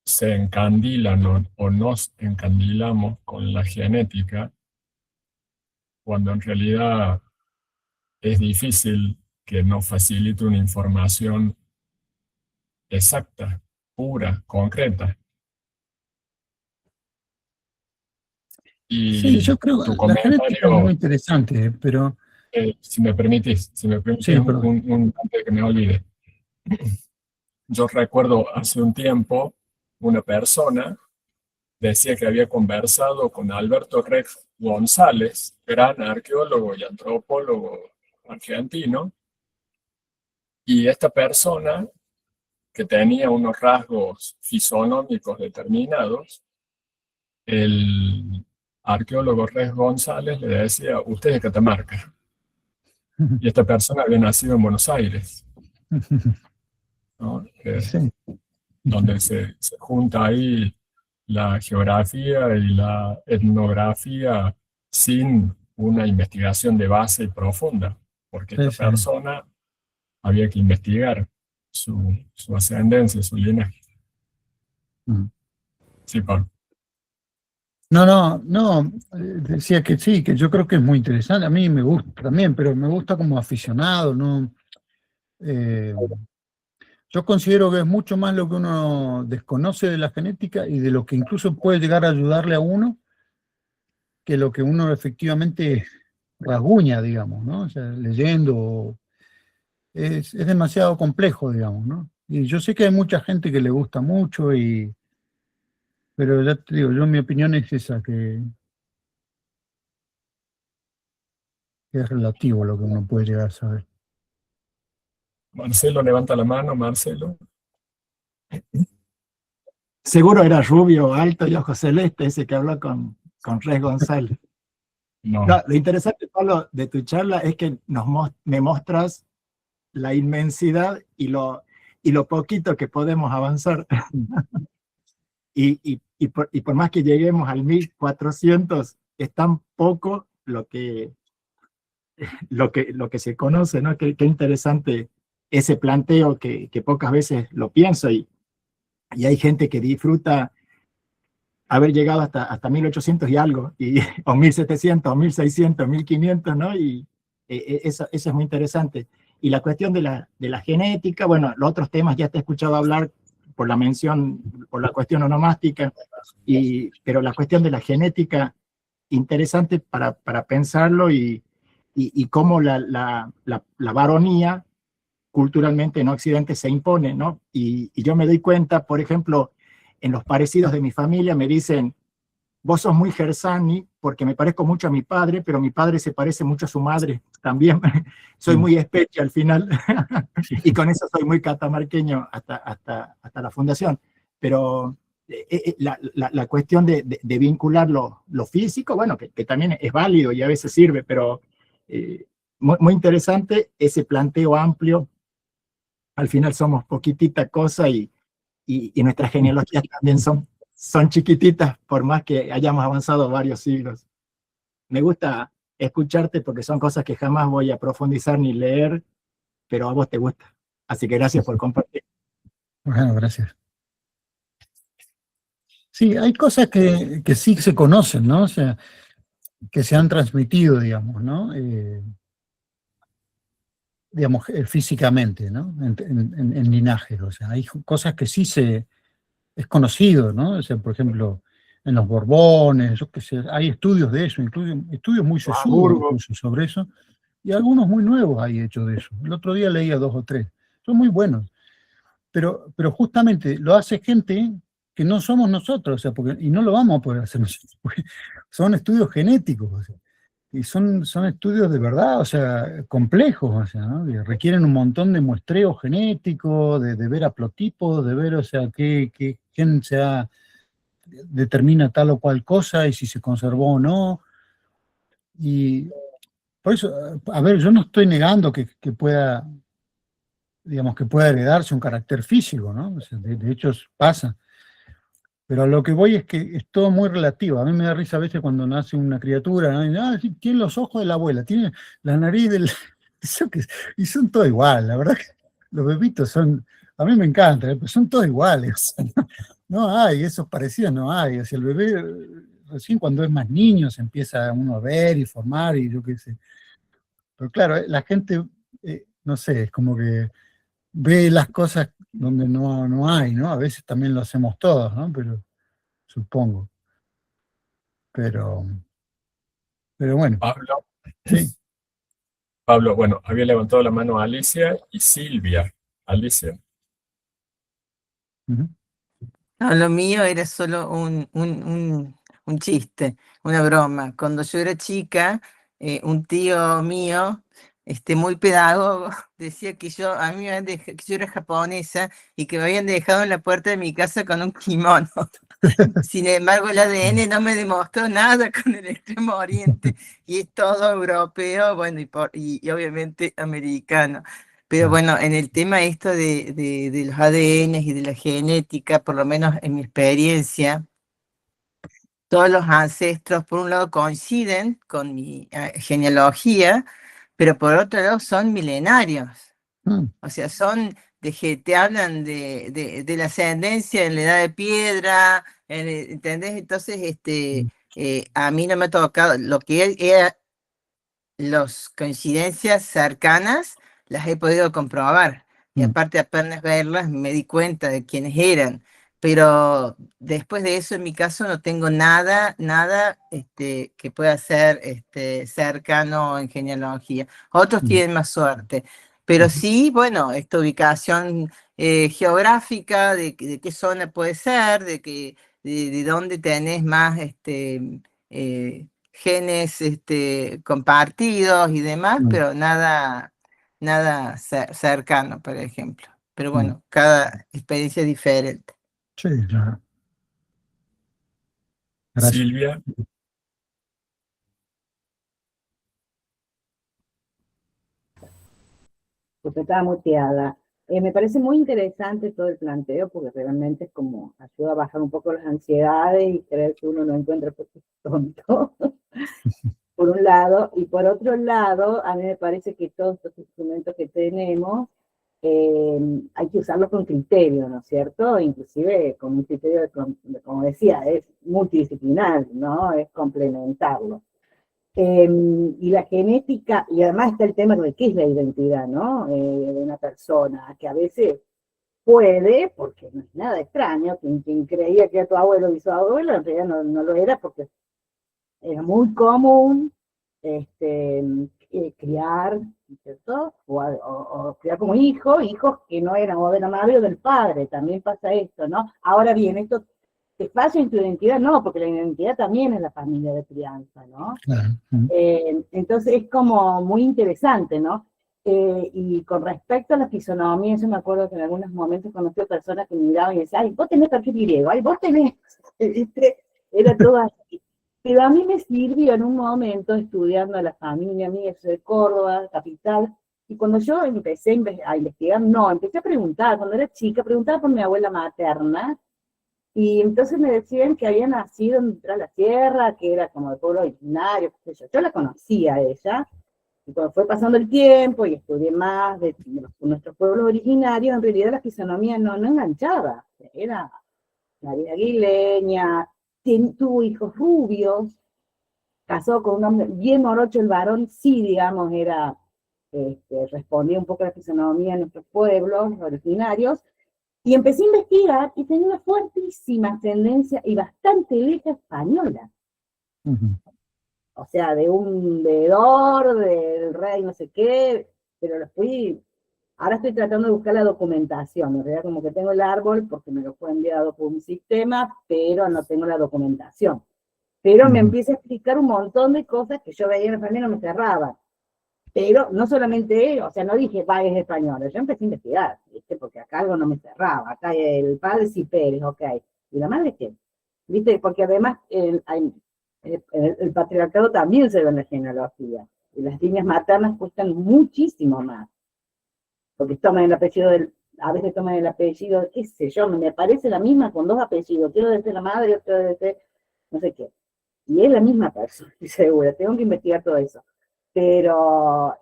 se encandilan o nos encandilamos con la genética, cuando en realidad es difícil que nos facilite una información exacta, pura, concreta. Y Sí, yo creo tu que la genética es muy comentario, interesante, pero si me permitís sí, perdón. antes de que me olvide. Yo recuerdo hace un tiempo una persona decía que había conversado con Alberto Rex González, gran arqueólogo y antropólogo argentino, y esta persona, que tenía unos rasgos fisonómicos determinados, el arqueólogo Rex González le decía: usted es de Catamarca. Y esta persona había nacido en Buenos Aires, ¿no? Sí. Donde se junta ahí la geografía y la etnografía sin una investigación de base y profunda, porque Sí, esta sí. persona había que investigar su ascendencia, su linaje. Sí, Pablo. No, decía que sí, que yo creo que es muy interesante. A mí me gusta también, pero me gusta como aficionado, ¿no? Yo considero que es mucho más lo que uno desconoce de la genética y de lo que incluso puede llegar a ayudarle a uno, que lo que uno efectivamente rasguña, digamos, ¿no? O sea, leyendo, es demasiado complejo, digamos, ¿no? Y yo sé que hay mucha gente que le gusta mucho, pero ya te digo, yo mi opinión es esa, que es relativo lo que uno puede llegar a saber. Marcelo, levanta la mano, Marcelo. Seguro era rubio, alto y ojos celeste, ese que habló con Rex González. No. No, lo interesante, Pablo, de tu charla es que me mostras la inmensidad y lo poquito que podemos avanzar. y por más que lleguemos al 1400, es tan poco lo que se conoce, ¿no? Qué interesante ese planteo que pocas veces lo pienso, y hay gente que disfruta haber llegado hasta 1800 y algo, o 1700, o 1600, 1500, ¿no? Y eso es muy interesante. Y la cuestión de la genética, bueno, los otros temas ya te he escuchado hablar por la mención, por la cuestión onomástica, pero la cuestión de la genética, interesante para pensarlo, y cómo la varonía culturalmente en Occidente se impone, ¿no? Y yo me doy cuenta, por ejemplo, en los parecidos de mi familia me dicen: vos sos muy Gersani porque me parezco mucho a mi padre, pero mi padre se parece mucho a su madre también. Soy muy espeche al final, y con eso soy muy catamarqueño hasta la fundación. Pero la cuestión de vincular lo físico, bueno, que también es válido y a veces sirve, pero muy interesante ese planteo amplio. Al final somos poquitita cosa, y nuestras genealogías también son chiquititas, por más que hayamos avanzado varios siglos. Me gusta escucharte porque son cosas que jamás voy a profundizar ni leer, pero a vos te gusta. Así que gracias por compartir. Bueno, gracias. Sí, hay cosas que sí se conocen, ¿no? O sea, que se han transmitido, digamos, ¿no? Digamos, físicamente, ¿no? En linajes. O sea, hay cosas que sí es conocido, ¿no? O sea, por ejemplo, en los Borbones, yo qué sé, hay estudios de eso, incluso estudios muy sesudos incluso sobre eso, y algunos muy nuevos hay hechos de eso. El otro día leía 2 o 3. Son muy buenos. Pero justamente lo hace gente que no somos nosotros, o sea, y no lo vamos a poder hacer nosotros, porque son estudios genéticos. O sea. y son estudios de verdad, o sea, complejos, o sea, ¿no? Que requieren un montón de muestreo genético, de ver haplotipos, de ver, o sea, quién determina tal o cual cosa y si se conservó o no. Y por eso, a ver, yo no estoy negando que pueda, digamos, que pueda heredarse un carácter físico, ¿no? O sea, de hecho pasa. Pero a lo que voy es que es todo muy relativo. A mí me da risa a veces cuando nace una criatura, ¿no? Y, sí, tiene los ojos de la abuela, tiene la nariz del... Y son todos iguales, la verdad que los bebitos son... A mí me encantan, pero son todos iguales. O sea, no hay, esos parecidos no hay. O sea, el bebé, recién cuando es más niño, se empieza uno a ver y formar y yo qué sé. Pero claro, la gente, no sé, es como que ve las cosas donde no hay, ¿no? A veces también lo hacemos todos, ¿no? Pero supongo. Pero, pero bueno, Pablo, sí. Pablo, bueno, había levantado la mano Alicia y Silvia. Alicia. Ujú. No, lo mío era solo un chiste, una broma. Cuando yo era chica, un tío mío, muy pedagogo, decía que a mí me habían que yo era japonesa y que me habían dejado en la puerta de mi casa con un kimono. Sin embargo, el ADN no me demostró nada con el Extremo Oriente y es todo europeo, bueno, y obviamente americano. Pero bueno, en el tema esto de los ADNs y de la genética, por lo menos en mi experiencia, todos los ancestros, por un lado, coinciden con mi genealogía, pero por otro lado son milenarios. Mm, O sea, te hablan de la ascendencia en la edad de piedra, ¿entendés? Entonces, mm, a mí no me ha tocado, lo que era las coincidencias cercanas, las he podido comprobar. Y mm, aparte, apenas verlas, me di cuenta de quiénes eran. Pero después de eso, en mi caso, no tengo nada que pueda ser cercano en genealogía. Otros mm, tienen más suerte. Pero ujú, sí, bueno, esta ubicación geográfica, de qué zona puede ser, de dónde tenés más genes compartidos y demás, mm, pero nada cercano, por ejemplo. Pero mm. bueno, cada experiencia es diferente. Sí, claro. Gracias. Silvia. Porque estaba muteada. Me parece muy interesante todo el planteo porque realmente es como ayuda a bajar un poco las ansiedades y creer que uno no encuentra porque es tonto, por un lado, y por otro lado, a mí me parece que todos estos instrumentos que tenemos hay que usarlos con criterio, ¿no es cierto? Inclusive con un criterio, como decía, es multidisciplinar, ¿no? Es complementarlo. Y la genética, y además está el tema de qué es la identidad, ¿no? De una persona, que a veces puede, porque no es nada extraño, quien creía que era tu abuelo y su abuelo, en realidad no lo era, porque era muy común criar, ¿cierto? O criar como hijos que no eran o de la madre o del padre, también pasa esto, ¿no? Ahora bien, esto te falla en tu identidad, no, porque la identidad también es la familia de crianza, ¿no? Claro. Mm, Entonces es como muy interesante, ¿no? Y con respecto a la fisonomía, yo me acuerdo que en algunos momentos conocí a personas que me miraban y decían, ay, vos tenés perfil griego, ay, vos tenés, ¿viste? Era todo así. Pero a mí me sirvió en un momento estudiando a la familia mía, yo soy de Córdoba, capital, y cuando yo empecé a investigar, no, empecé a preguntar, cuando era chica, preguntaba por mi abuela materna, y entonces me decían que había nacido en la Sierra, que era como de pueblo originario, qué sé yo. Yo la conocía a ella, y cuando fue pasando el tiempo y estudié más de nuestros pueblos originarios, en realidad la fisonomía no enganchaba. Era María Aguileña, tuvo hijos rubios, casó con un hombre bien morocho, el varón sí, digamos, respondía un poco a la fisonomía de nuestros pueblos originarios, y empecé a investigar y tenía una fuertísima ascendencia y bastante leja española. ujú, O sea, de un veedor, del rey no sé qué, pero ahora estoy tratando de buscar la documentación. En realidad como que tengo el árbol porque me lo fue enviado por un sistema, pero no tengo la documentación. pero me empieza a explicar un montón de cosas que yo veía en la familia y no me cerraba. Pero no solamente, o sea, no dije, va, es española, yo empecé a investigar, ¿viste? Porque acá algo no me cerraba, acá el padre sí Pérez, ok, ¿y la madre qué? ¿Viste? Porque además el patriarcado también se ve en la genealogía, y las líneas maternas cuestan muchísimo más, porque toman el apellido a veces toman el apellido, qué sé yo, me parece la misma con 2 apellidos, quiero decir la madre, otro decir no sé qué, y es la misma persona, estoy segura, tengo que investigar todo eso. Pero,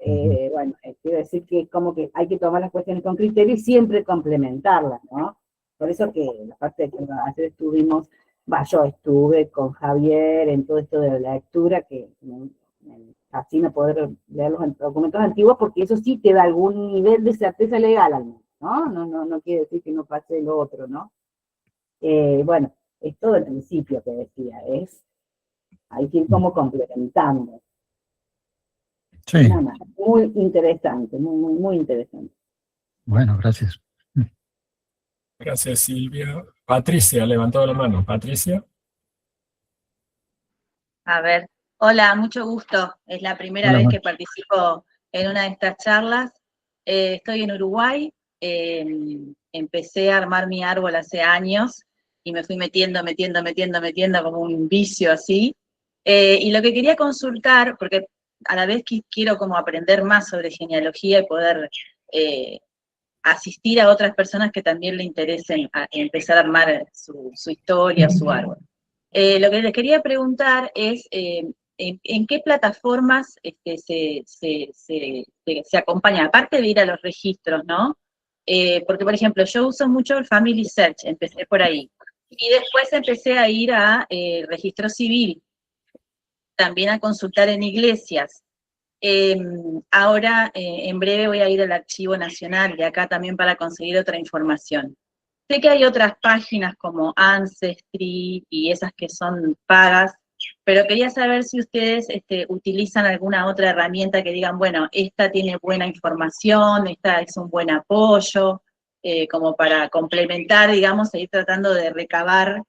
bueno, quiero decir que como que hay que tomar las cuestiones con criterio y siempre complementarlas, ¿no? Por eso que la parte de que ayer estuvimos, yo estuve con Javier en todo esto de la lectura, que me fascina poder leer los documentos antiguos, porque eso sí te da algún nivel de certeza legal al menos, ¿no? No quiere decir que no pase lo otro, ¿no? Bueno, es todo el principio que decía, hay que ir como complementando. Sí, Nada más. Muy interesante, muy interesante. bueno, gracias. Gracias, Silvia. Patricia, ha levantado la mano. Patricia. A ver, hola, mucho gusto. Es la primera Hola, vez Mar. que participo en una de estas charlas. Estoy en Uruguay. Empecé a armar mi árbol hace años y me fui metiendo como un vicio así. Y lo que quería consultar, porque a la vez que quiero como aprender más sobre genealogía y poder asistir a otras personas que también le interesen a empezar a armar su historia, su árbol. Lo que les quería preguntar es en qué plataformas se acompaña, aparte de ir a los registros, ¿no? Porque, por ejemplo, yo uso mucho el Family Search, empecé por ahí. Y después empecé a ir a registro civil, también a consultar en iglesias. Ahora, en breve voy a ir al Archivo Nacional de acá también para conseguir otra información. Sé que hay otras páginas como Ancestry y esas que son pagas, pero quería saber si ustedes utilizan alguna otra herramienta que digan, bueno, esta tiene buena información, esta es un buen apoyo, como para complementar, digamos, e ir tratando de recabar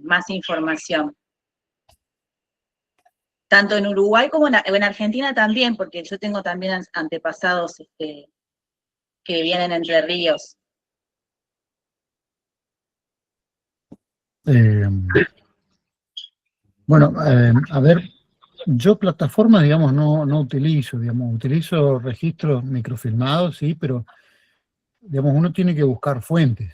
más información. Tanto en Uruguay como en Argentina también, porque yo tengo también antepasados que vienen Entre Ríos. Bueno, a ver, yo plataformas, digamos, no utilizo, digamos, utilizo registros microfilmados, sí, pero, digamos, uno tiene que buscar fuentes.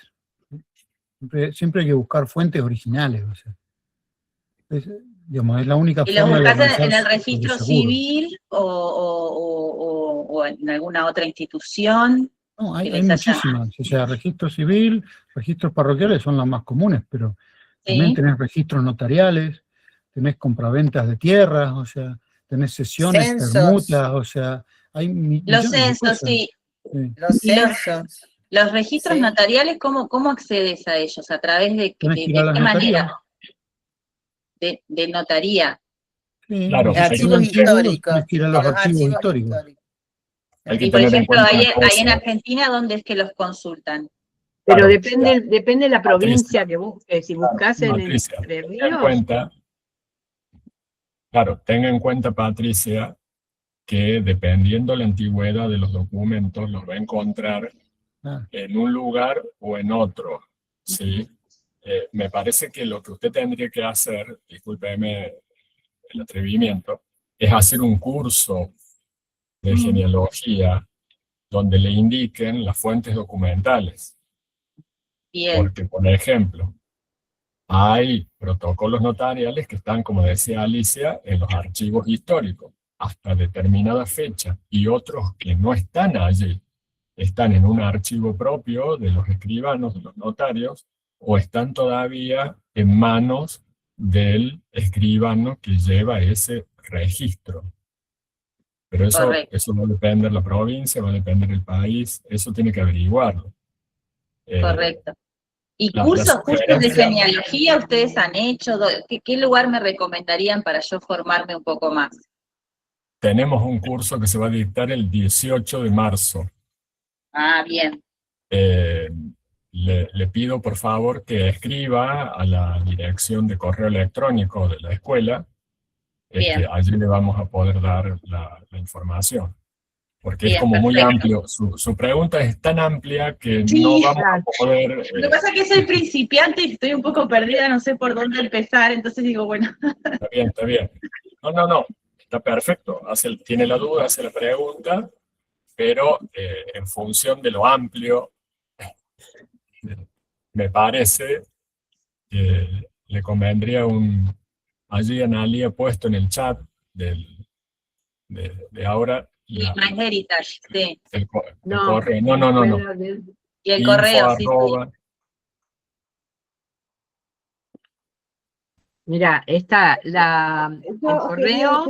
Siempre hay que buscar fuentes originales, o sea. Digamos, es la única ¿Y los forma de buscás en el avanzar registro sobre seguro. civil o en alguna otra institución? No, Que hay les haya... muchísimas, o sea, registro civil, registros parroquiales son las más comunes, pero también ¿Sí? tenés registros notariales, tenés compraventas de tierras, o sea, tenés sesiones, Censos. permutas, o sea, hay Los millones de censos, cosas. sí. Sí. Los Y censos. los registros Sí. notariales, ¿cómo accedes a ellos? ¿A través de Tenés que ir a qué las notarías. manera? De notaría. Sí, Claro, y si hay tenés Archivos un título, históricos. tenés que ir a A los los archivos archivos históricos. históricos. hay que Y por tener en ejemplo, cuenta ahí una en cosa. Argentina, ¿dónde es que los consultan? Pero Claro, depende de la provincia que busques. Si Claro, buscas en Patricia, Entre tenga en Ríos, cuenta, claro, tenga en cuenta, Patricia, que dependiendo la antigüedad de los documentos, los va a encontrar Ah, en un lugar o en otro, ¿sí? Me parece que lo que usted tendría que hacer, discúlpeme el atrevimiento, es hacer un curso de genealogía donde le indiquen las fuentes documentales. Bien, Porque, por ejemplo, hay protocolos notariales que están, como decía Alicia, en los archivos históricos hasta determinada fecha y otros que no están allí. Están en un archivo propio de los escribanos, de los notarios, o están todavía en manos del escribano que lleva ese registro. Pero correcto. eso va a depender de la provincia, va a depender del país, eso tiene que averiguarlo. Correcto. ¿Y La cursos de sugerencia, genealogía ustedes han hecho? ¿Qué lugar me recomendarían para yo formarme un poco más? tenemos un curso que se va a dictar el 18 de marzo. Ah, bien. Eh, le pido por favor que escriba a la dirección de correo electrónico de la escuela. Bien. Allí le vamos a poder dar la información. Porque es Bien, como muy perfecto. amplio. Su pregunta es tan amplia que Sí, no vamos a claro. poder... Lo que pasa es que soy principiante y estoy un poco perdida, no sé por dónde empezar, entonces digo, bueno, Está bien, está bien. No, está perfecto. Tiene la duda, hace la pregunta, pero en función de lo amplio, me parece que le convendría allí Analia puesto en el chat de ahora MyHeritage, sí. el No, correo. No. Y el Info correo, sí, sí. arroba. Mira, está el correo,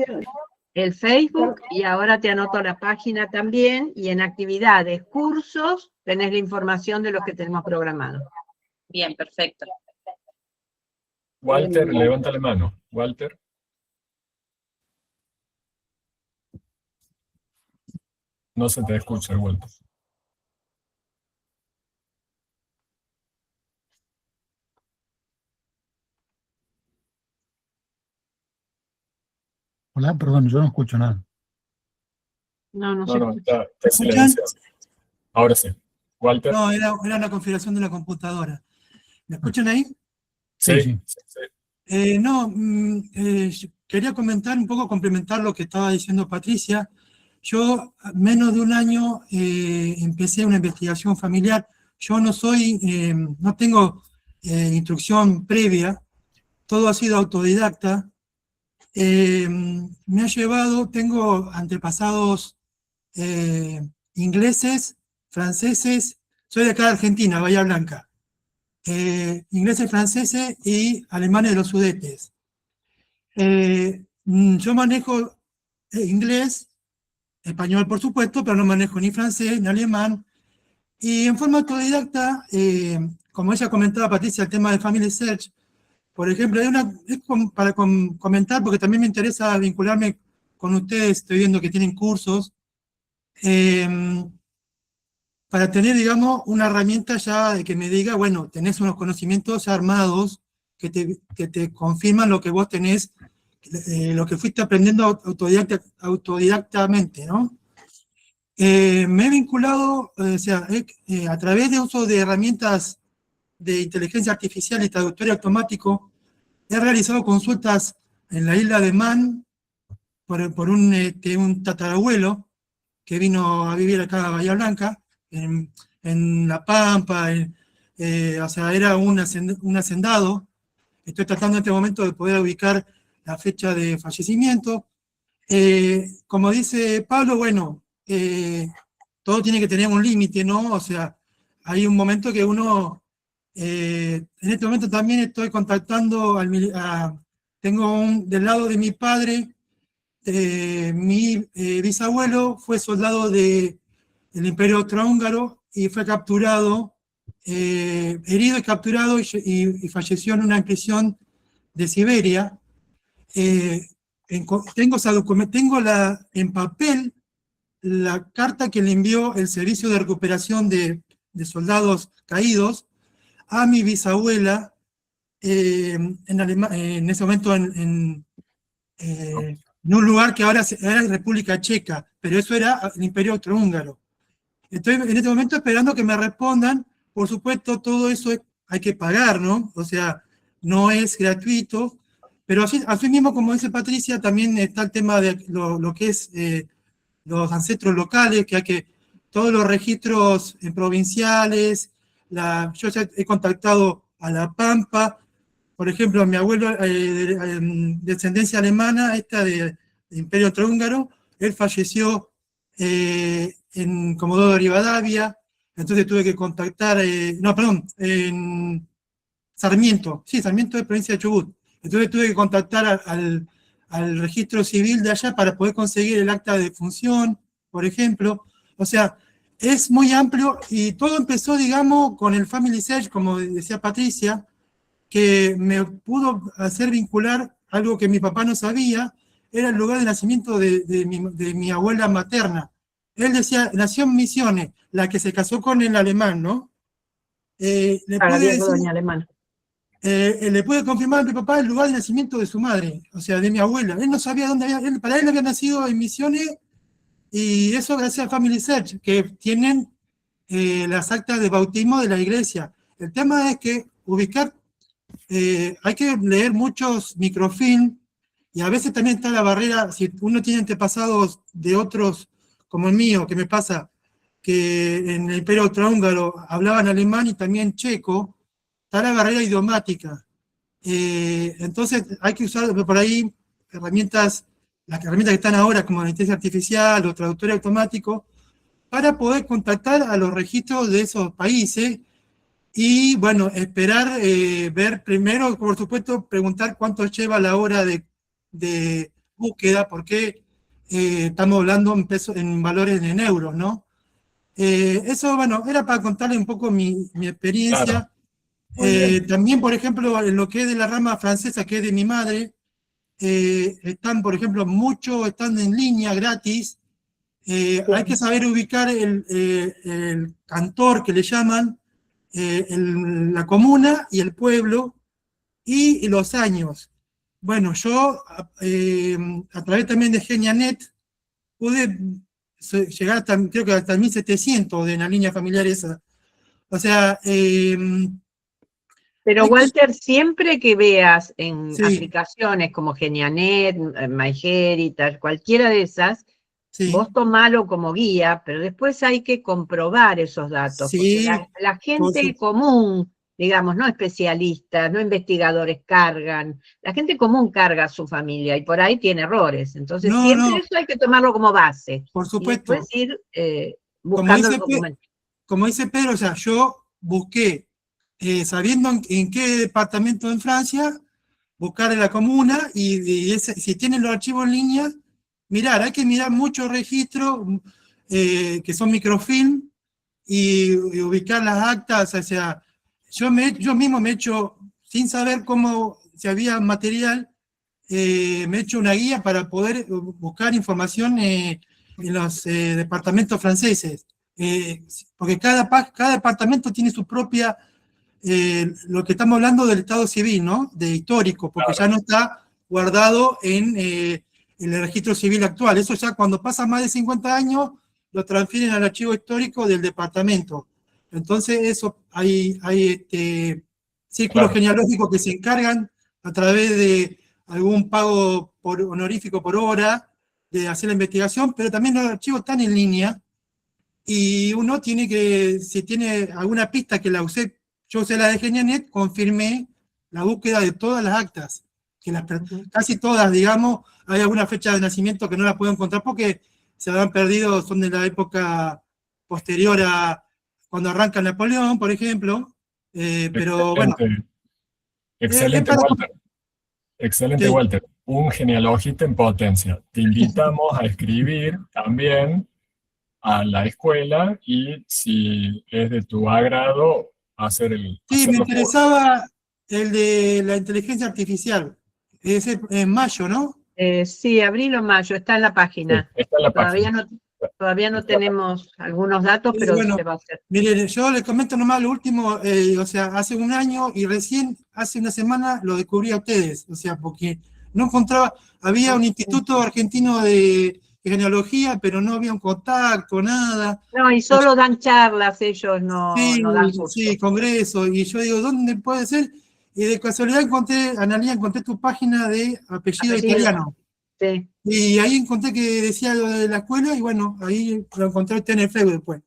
el Facebook, y ahora te anoto la página también, y en actividades, cursos, tenés la información de los que tenemos programados. Bien, perfecto. Walter, levanta la mano. Walter. No se te escucha, Walter. Hola, perdón, yo no escucho nada. No se escucha. Está silenciado. Ahora sí. Walter. No, era una configuración de la computadora. ¿Me escuchan ahí? Sí. Quería comentar un poco, complementar lo que estaba diciendo Patricia. Yo, menos de un año, empecé una investigación familiar. Yo no tengo instrucción previa, todo ha sido autodidacta. Me ha llevado, tengo antepasados ingleses, franceses, soy de acá de Argentina, Bahía Blanca. Ingleses, franceses y alemanes de los Sudetes. Yo manejo inglés, español por supuesto, pero no manejo ni francés ni alemán. Y en forma autodidacta, como ella comentaba, Patricia, el tema de Family Search, por ejemplo, para comentar, porque también me interesa vincularme con ustedes, estoy viendo que tienen cursos, para tener, digamos, una herramienta ya de que me diga, bueno, tenés unos conocimientos ya armados que te confirman lo que vos tenés, lo que fuiste aprendiendo autodidactamente, ¿no? Me he vinculado, a través de uso de herramientas de inteligencia artificial y traductor automático, he realizado consultas en la isla de Man por un tatarabuelo que vino a vivir acá a Bahía Blanca, en La Pampa, o sea, era un hacendado. Estoy tratando en este momento de poder ubicar la fecha de fallecimiento. Como dice Pablo, bueno, todo tiene que tener un límite, ¿no? O sea, hay un momento que uno, en este momento también estoy contactando tengo del lado de mi padre, mi bisabuelo fue soldado del Imperio Austrohúngaro y fue capturado, herido y capturado y falleció en una prisión de Siberia. Tengo en papel la carta que le envió el Servicio de Recuperación de Soldados Caídos a mi bisabuela en ese momento en un lugar que ahora era República Checa, pero eso era el Imperio Austrohúngaro. Estoy en este momento esperando que me respondan. Por supuesto, todo eso hay que pagar, ¿no? O sea, no es gratuito, pero así mismo, como dice Patricia, también está el tema de lo que es los ancestros locales, todos los registros provinciales, yo ya he contactado a La Pampa, por ejemplo, a mi abuelo de descendencia alemana, del Imperio Austrohúngaro, él falleció en Comodoro Rivadavia, entonces tuve que contactar, en Sarmiento, sí, Sarmiento es provincia de Chubut, entonces tuve que contactar al registro civil de allá para poder conseguir el acta de defunción, por ejemplo. O sea, es muy amplio y todo empezó, digamos, con el Family Search, como decía Patricia, que me pudo hacer vincular algo que mi papá no sabía, era el lugar de nacimiento de mi abuela materna. Él decía, nació en Misiones, la que se casó con el alemán, ¿no? le Para puede Diego decir, Doña Alemana. le puede confirmar a mi papá el lugar de nacimiento de su madre, o sea, de mi abuela. Él no sabía dónde había, para él había nacido en Misiones, y eso gracias a Family Search, que tienen las actas de bautismo de la iglesia. El tema es que ubicar, hay que leer muchos microfilm, y a veces también está la barrera, si uno tiene antepasados de otros, como el mío, que me pasa, que en el Imperio Austrohúngaro hablaban alemán y también checo, está la barrera idiomática. Entonces hay que usar por ahí herramientas, las herramientas que están ahora como la inteligencia artificial o traductor automático, para poder contactar a los registros de esos países y, bueno, esperar, ver primero, por supuesto, preguntar cuánto lleva la hora de búsqueda, porque estamos hablando en pesos, en valores en euros, ¿no? Eso, bueno, era para contarle un poco mi experiencia. Claro. Muy bien. También, por ejemplo, en lo que es de la rama francesa, que es de mi madre, están, por ejemplo, muchos están en línea gratis. Hay que saber ubicar el cantor que le llaman, la comuna y el pueblo, y los años. Bueno, yo a través también de Genianet pude llegar hasta, creo que hasta 1700 de la línea familiar esa. O sea, Pero Walter, siempre que veas en Sí. aplicaciones como Genianet, MyHeritage, cualquiera de esas, sí, vos tomalo como guía, pero después hay que comprobar esos datos, Sí, porque la por gente supuesto. común, digamos, no especialistas, no investigadores, cargan, la gente común carga a su familia y por ahí tiene errores. Entonces No, siempre no, eso hay que tomarlo como base por y supuesto. después ir Como buscando dice, los documentos. como dice Pedro, o sea, yo busqué, sabiendo en qué departamento en Francia, buscar en la comuna y si tienen los archivos en línea, mirar, hay que mirar muchos registros que son microfilm y ubicar las actas, o sea, yo mismo me he hecho, sin saber cómo, si había material, me he hecho una guía para poder buscar información en los departamentos franceses. Porque cada departamento tiene su propia, lo que estamos hablando del estado civil, ¿no? De histórico, porque Claro. ya no está guardado en el registro civil actual. Eso ya cuando pasa más de 50 años, lo transfieren al archivo histórico del departamento. Entonces, eso hay círculos Claro. genealógicos que se encargan a través de algún pago honorífico por hora de hacer la investigación, pero también los archivos están en línea y uno tiene que, si tiene alguna pista que la usé, yo usé la de Genianet, confirmé la búsqueda de todas las actas, que casi todas, digamos, hay alguna fecha de nacimiento que no la puedo encontrar porque se han perdido, son de la época posterior a cuando arranca Napoleón, por ejemplo, pero bueno. Excelente, para- Walter. Excelente, sí. Walter. Un genealogista en potencia. Te invitamos a escribir también a la escuela y si es de tu agrado, hacer Sí, me los cursos. interesaba el de la inteligencia artificial. Ese en mayo, ¿no? Sí, abril o mayo, está en la página. Sí, está en la página. Todavía no tenemos algunos datos, Sí, pero bueno, se va a hacer. Mire, yo les comento nomás lo último, o sea, hace un año y recién hace una semana lo descubrí a ustedes, o sea, porque no encontraba, había un instituto argentino de genealogía, pero no había un contacto, nada. No, y solo dan charlas, ellos no dan cursos. Sí, congreso, y yo digo, ¿dónde puede ser? Y de casualidad encontré, Analía, encontré tu página de apellido italiano. Sí. Y ahí encontré que decía lo de la escuela, y bueno, ahí lo encontré en el Facebook después.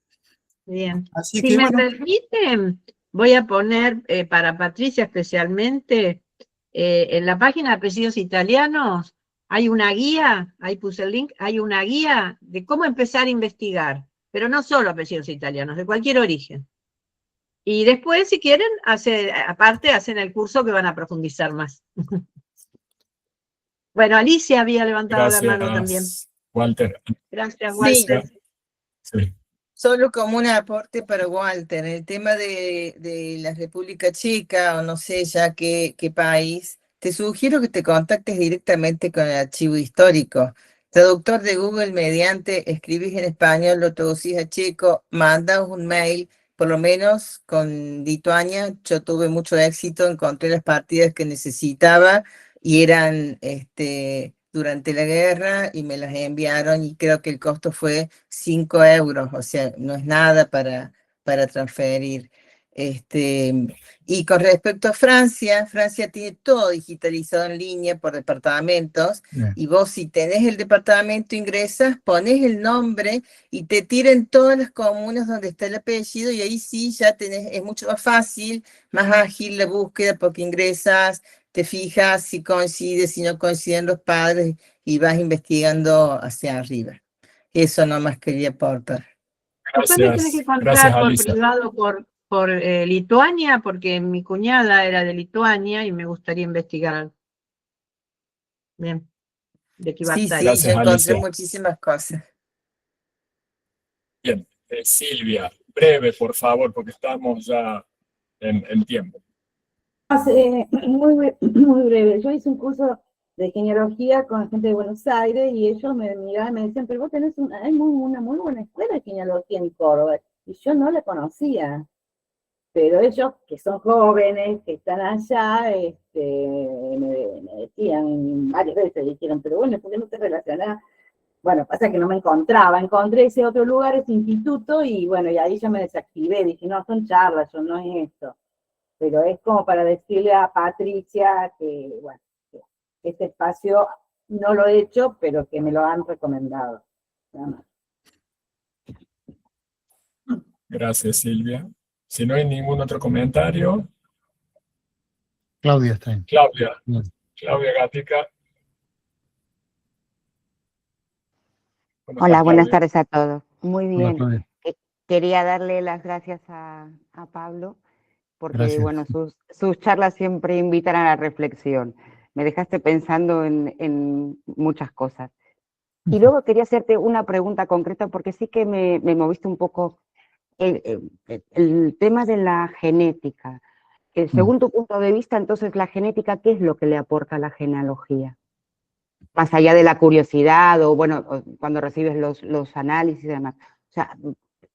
Bien. Así Si que me bueno. permiten, voy a poner para Patricia especialmente, en la página de apellidos italianos, hay una guía, ahí puse el link, hay una guía de cómo empezar a investigar, pero no solo apellidos italianos, de cualquier origen. Y después, si quieren, aparte hacen el curso que van a profundizar más. Bueno, Alicia había levantado la mano también. Gracias, Walter. Gracias, Sí. Walter. Sí. Solo como un aporte para Walter, el tema de la República Checa o no sé ya qué país, te sugiero que te contactes directamente con el archivo histórico. Traductor de Google mediante, escribís en español, lo traducís a checo, mandas un mail, por lo menos con Lituania, yo tuve mucho éxito, encontré las partidas que necesitaba y eran durante la guerra y me las enviaron y creo que el costo fue 5 euros, o sea, no es nada para transferir. Y con respecto a Francia, Francia tiene todo digitalizado en línea por departamentos, Bien. y vos si tenés el departamento ingresas, ponés el nombre y te tiran todas las comunas donde está el apellido y ahí sí ya tenés, es mucho más fácil, más ágil la búsqueda porque ingresas, te fijas si coincide, si no coinciden los padres y vas investigando hacia arriba. Eso nomás quería aportar. Después me tenés que Gracias, contar por Alicia. privado por Lituania, porque mi cuñada era de Lituania y me gustaría investigar. Bien, de qué iba a Sí, estar. sí, Gracias, yo encontré Alicia. muchísimas cosas. Bien, Silvia, breve, por favor, porque estamos ya en tiempo. Muy breve. Yo hice un curso de genealogía con gente de Buenos Aires y ellos me miraban y me decían, pero vos tenés una muy buena escuela de genealogía en Córdoba. Y yo no la conocía. Pero ellos, que son jóvenes, que están allá, me decían, varias veces dijeron, pero bueno, ¿por qué no te relacionás? Bueno, pasa que no me encontraba, encontré ese otro lugar, ese instituto, y bueno, y ahí yo me desactivé, dije, no, son charlas, yo no es esto. Pero es como para decirle a Patricia que, bueno, que este espacio no lo he hecho, pero que me lo han recomendado. Nada más. Gracias, Silvia. Si no hay ningún otro comentario, Claudia está ahí. Claudia Bien. Gatica. ¿Cómo Hola, estás, buenas Claudia? tardes a todos. Muy Hola, bien. Claudia. Quería darle las gracias a Pablo, porque Gracias. bueno, sus charlas siempre invitan a la reflexión. Me dejaste pensando en muchas cosas. Y luego quería hacerte una pregunta concreta, porque sí que me moviste un poco el tema de la genética. Según tu punto de vista, entonces, la genética, ¿qué es lo que le aporta a la genealogía? Más allá de la curiosidad o, bueno, cuando recibes los análisis y demás. O sea,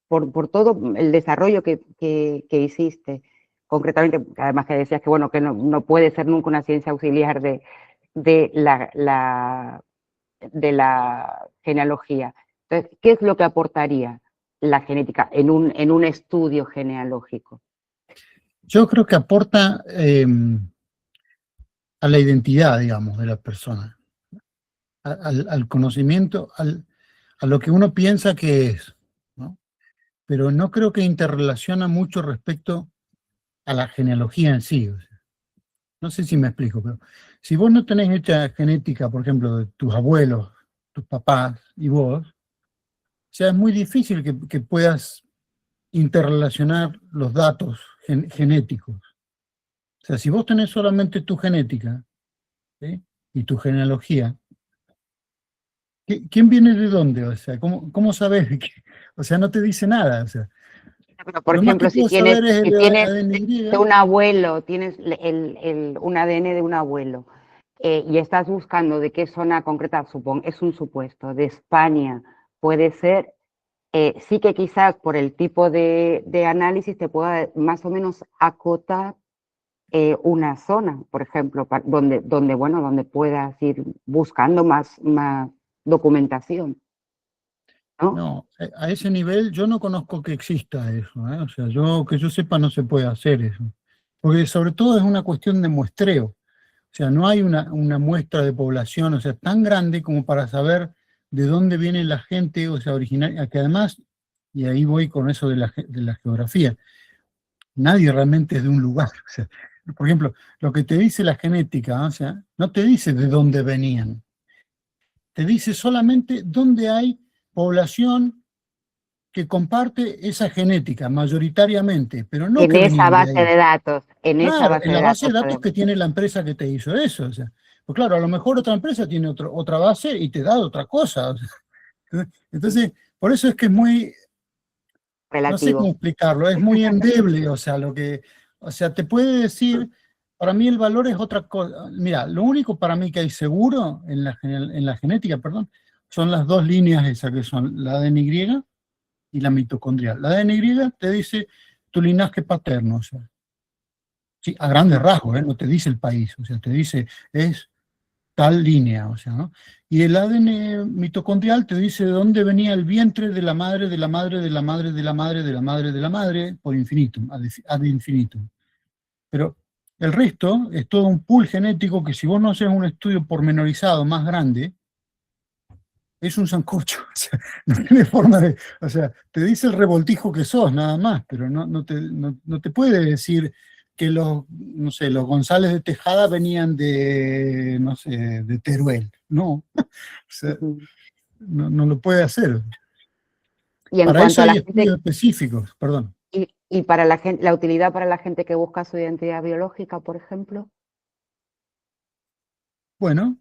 por todo el desarrollo que hiciste, concretamente, además que decías que, bueno, que no puede ser nunca una ciencia auxiliar de la genealogía. Entonces, ¿qué es lo que aportaría la genética en un estudio genealógico? Yo creo que aporta a la identidad, digamos, de la persona, al conocimiento, a lo que uno piensa que es, ¿no? Pero no creo que interrelaciona mucho respecto a la genealogía en sí. O sea, no sé si me explico, pero si vos no tenés hecha genética, por ejemplo, de tus abuelos, tus papás y vos, o sea, es muy difícil que puedas interrelacionar los datos genéticos. O sea, si vos tenés solamente tu genética, ¿sí?, y tu genealogía, ¿quién viene de dónde? O sea, ¿cómo sabes? O sea, no te dice nada. O sea, Pero, por lo más ejemplo, que puedo saber es el ADN de griega. un abuelo, tienes un ADN de un abuelo, y estás buscando de qué zona concreta, es un supuesto, de España, puede ser, sí que quizás por el tipo de análisis te pueda más o menos acotar una zona, por ejemplo, donde puedas ir buscando más documentación, ¿no? No, a ese nivel yo no conozco que exista eso, ¿eh? O sea, que yo sepa no se puede hacer eso. Porque sobre todo es una cuestión de muestreo. O sea, no hay una muestra de población, o sea, tan grande como para saber de dónde viene la gente, o sea, originaria, que además, y ahí voy con eso de la geografía, nadie realmente es de un lugar. O sea, por ejemplo, lo que te dice la genética, o sea, no te dice de dónde venían, te dice solamente dónde hay población que comparte esa genética mayoritariamente, pero no En que esa venían de base ahí. de datos, en esa Claro, base en de la base de datos. datos que tiene la empresa que te hizo eso. O sea, pues claro, a lo mejor otra empresa tiene otra base y te da otra cosa. O sea, entonces, por eso es que es muy, no sé cómo Relativo. explicarlo, es muy endeble. O sea, te puede decir, para mí el valor es otra cosa. Mira, lo único para mí que hay seguro en la genética, perdón, son las dos líneas esas que son la ADN y la mitocondrial. La ADN te dice tu linaje paterno, o sea. Sí, a grandes rasgos, no te dice el país, o sea, te dice, es tal línea, o sea, ¿no? Y el ADN mitocondrial te dice de dónde venía el vientre de la madre, de la madre, de la madre, de la madre, de la madre, de la madre, por infinitum, ad infinitum. Pero el resto es todo un pool genético que si vos no haces un estudio pormenorizado más grande, es un sancocho, o sea, no tiene forma de, o sea, te dice el revoltijo que sos, nada más, pero no te puede decir que no sé, los González de Tejada venían de, no sé, de Teruel, no, o sea, no lo puede hacer. Y en Para cuanto eso a la hay gente, estudios específicos, perdón. y para la gente, la utilidad para la gente que busca su identidad biológica, por ejemplo. Bueno,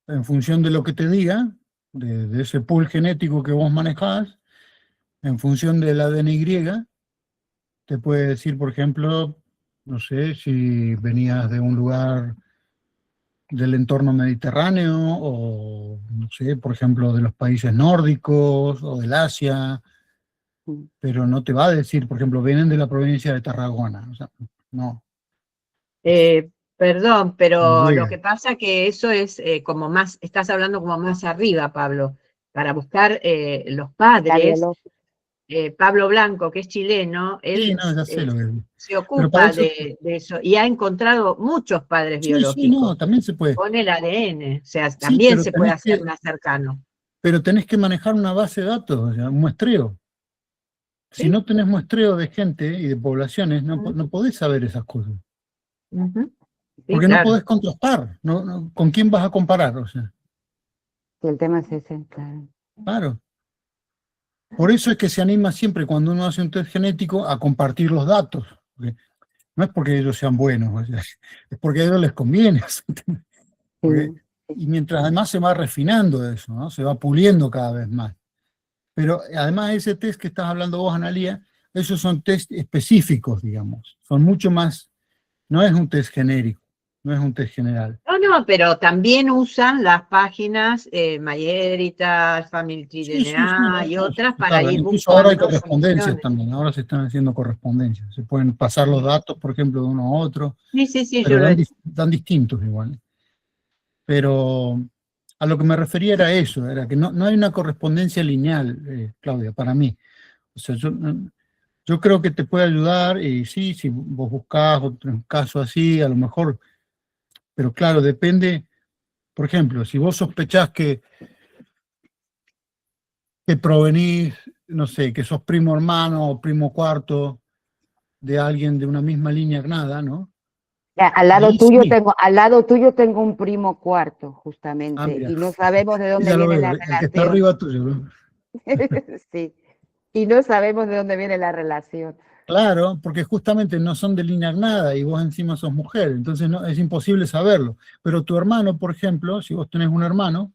en función de lo que te diga, de ese pool genético que vos manejás, en función del ADN-Y, te puede decir, por ejemplo, no sé, si venías de un lugar del entorno mediterráneo o, no sé, por ejemplo, de los países nórdicos o del Asia, pero no te va a decir, por ejemplo, vienen de la provincia de Tarragona, o sea, no. Perdón, pero lo Llega. que pasa que eso es como más, estás hablando como más arriba, Pablo, para buscar los padres. Pablo Blanco, que es chileno, Sí, él no, ya sé lo que es. se Pero para ocupa eso, de eso y ha encontrado muchos padres sí, sí, no, biológicos también se puede. con el ADN, o sea, Sí, también se puede hacer más cercano. pero tenés que manejar una base de datos, o sea, un muestreo. Si ¿Sí? no tenés muestreo de gente y de poblaciones, no podés saber esas cosas. Sí, Porque no claro. podés contrastar, ¿con quién vas a comparar? O sea, Sí, el tema es ese, claro. claro. Por eso es que se anima siempre cuando uno hace un test genético a compartir los datos. Porque no es porque ellos sean buenos, o sea, es porque a ellos les conviene. Y mientras además se va refinando eso, ¿no? Se va puliendo cada vez más. Pero además ese test que estás hablando vos, Analía, esos son test específicos, digamos. Son mucho más, no es un test genérico, no es un test general. No, pero también usan las páginas MyHeritage, Family Tree Sí, DNA y otras para ir incluso ahora hay buscando correspondencias soluciones. también, ahora se están haciendo correspondencias. Se pueden pasar los datos, por ejemplo, de uno a otro, Sí, pero yo lo he hecho. dan distintos igual. Pero a lo que me refería era eso, era que no hay una correspondencia lineal, Claudia, para mí. O sea, yo creo que te puede ayudar, y sí, si vos buscás otro caso así, a lo mejor, pero claro, depende, por ejemplo, si vos sospechás que provenís, no sé, que sos primo hermano o primo cuarto de alguien de una misma línea nada, ¿no? Al lado Ahí tuyo sí. tengo un primo cuarto, justamente, Mira, y no sabemos de dónde ya lo viene veo, la el que está relación. arriba tuyo, ¿no? Sí, y no sabemos de dónde viene la relación. Claro, porque justamente no son de línea nada y vos encima sos mujer, entonces no, es imposible saberlo. Pero tu hermano, por ejemplo, si vos tenés un hermano,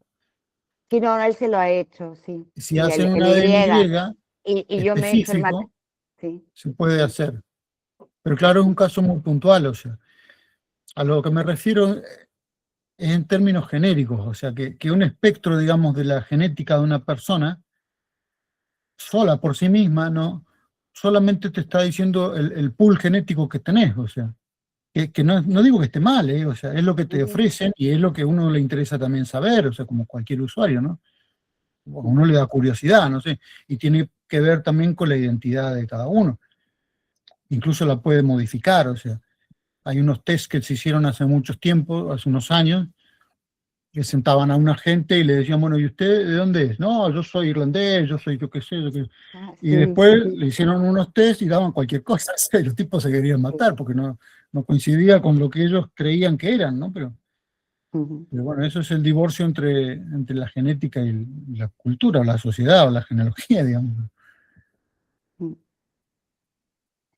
Sí, no, él se lo ha hecho, sí. si Y hacen un el ADN-Y y yo me he hecho el específico, sí. se puede hacer. Pero claro, es un caso muy puntual, o sea, a lo que me refiero es en términos genéricos, o sea, que un espectro, digamos, de la genética de una persona, sola por sí misma, no solamente te está diciendo el pool genético que tenés, o sea, que no digo que esté mal, o sea, es lo que te ofrecen y es lo que a uno le interesa también saber, o sea, como cualquier usuario, ¿no? A uno le da curiosidad, no sé, y tiene que ver también con la identidad de cada uno. Incluso la puede modificar, o sea, hay unos test que se hicieron hace muchos tiempos, hace unos años, que sentaban a una gente y le decían, bueno, ¿y usted de dónde es? No, yo soy irlandés, yo soy yo qué sé, y Sí, después le hicieron unos test y daban cualquier cosa, y los tipos se querían matar porque no coincidía con lo que ellos creían que eran, ¿no? Pero bueno, eso es el divorcio entre la genética y la cultura, o la sociedad, o la genealogía, digamos.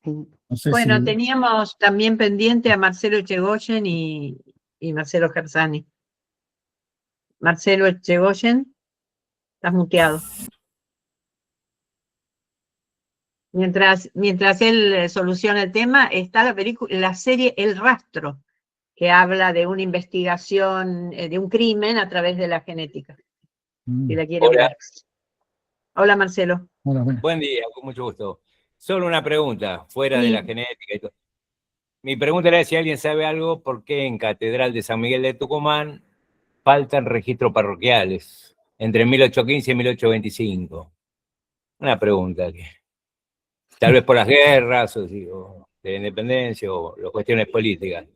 No sé Bueno, si... teníamos también pendiente a Marcelo Echegoyen y Marcelo Gersani. Marcelo Echegoyen, estás muteado. Mientras él soluciona el tema, está la serie El Rastro, que habla de una investigación de un crimen a través de la genética. Si la quieren Hola. ver. Hola, Marcelo. Hola, bueno. Buen día, con mucho gusto. Solo una pregunta, fuera de la genética y todo. Mi pregunta era si alguien sabe algo, ¿por qué en Catedral de San Miguel de Tucumán faltan registros parroquiales entre 1815 y 1825? Una pregunta que tal vez por las guerras o de la independencia o las cuestiones políticas.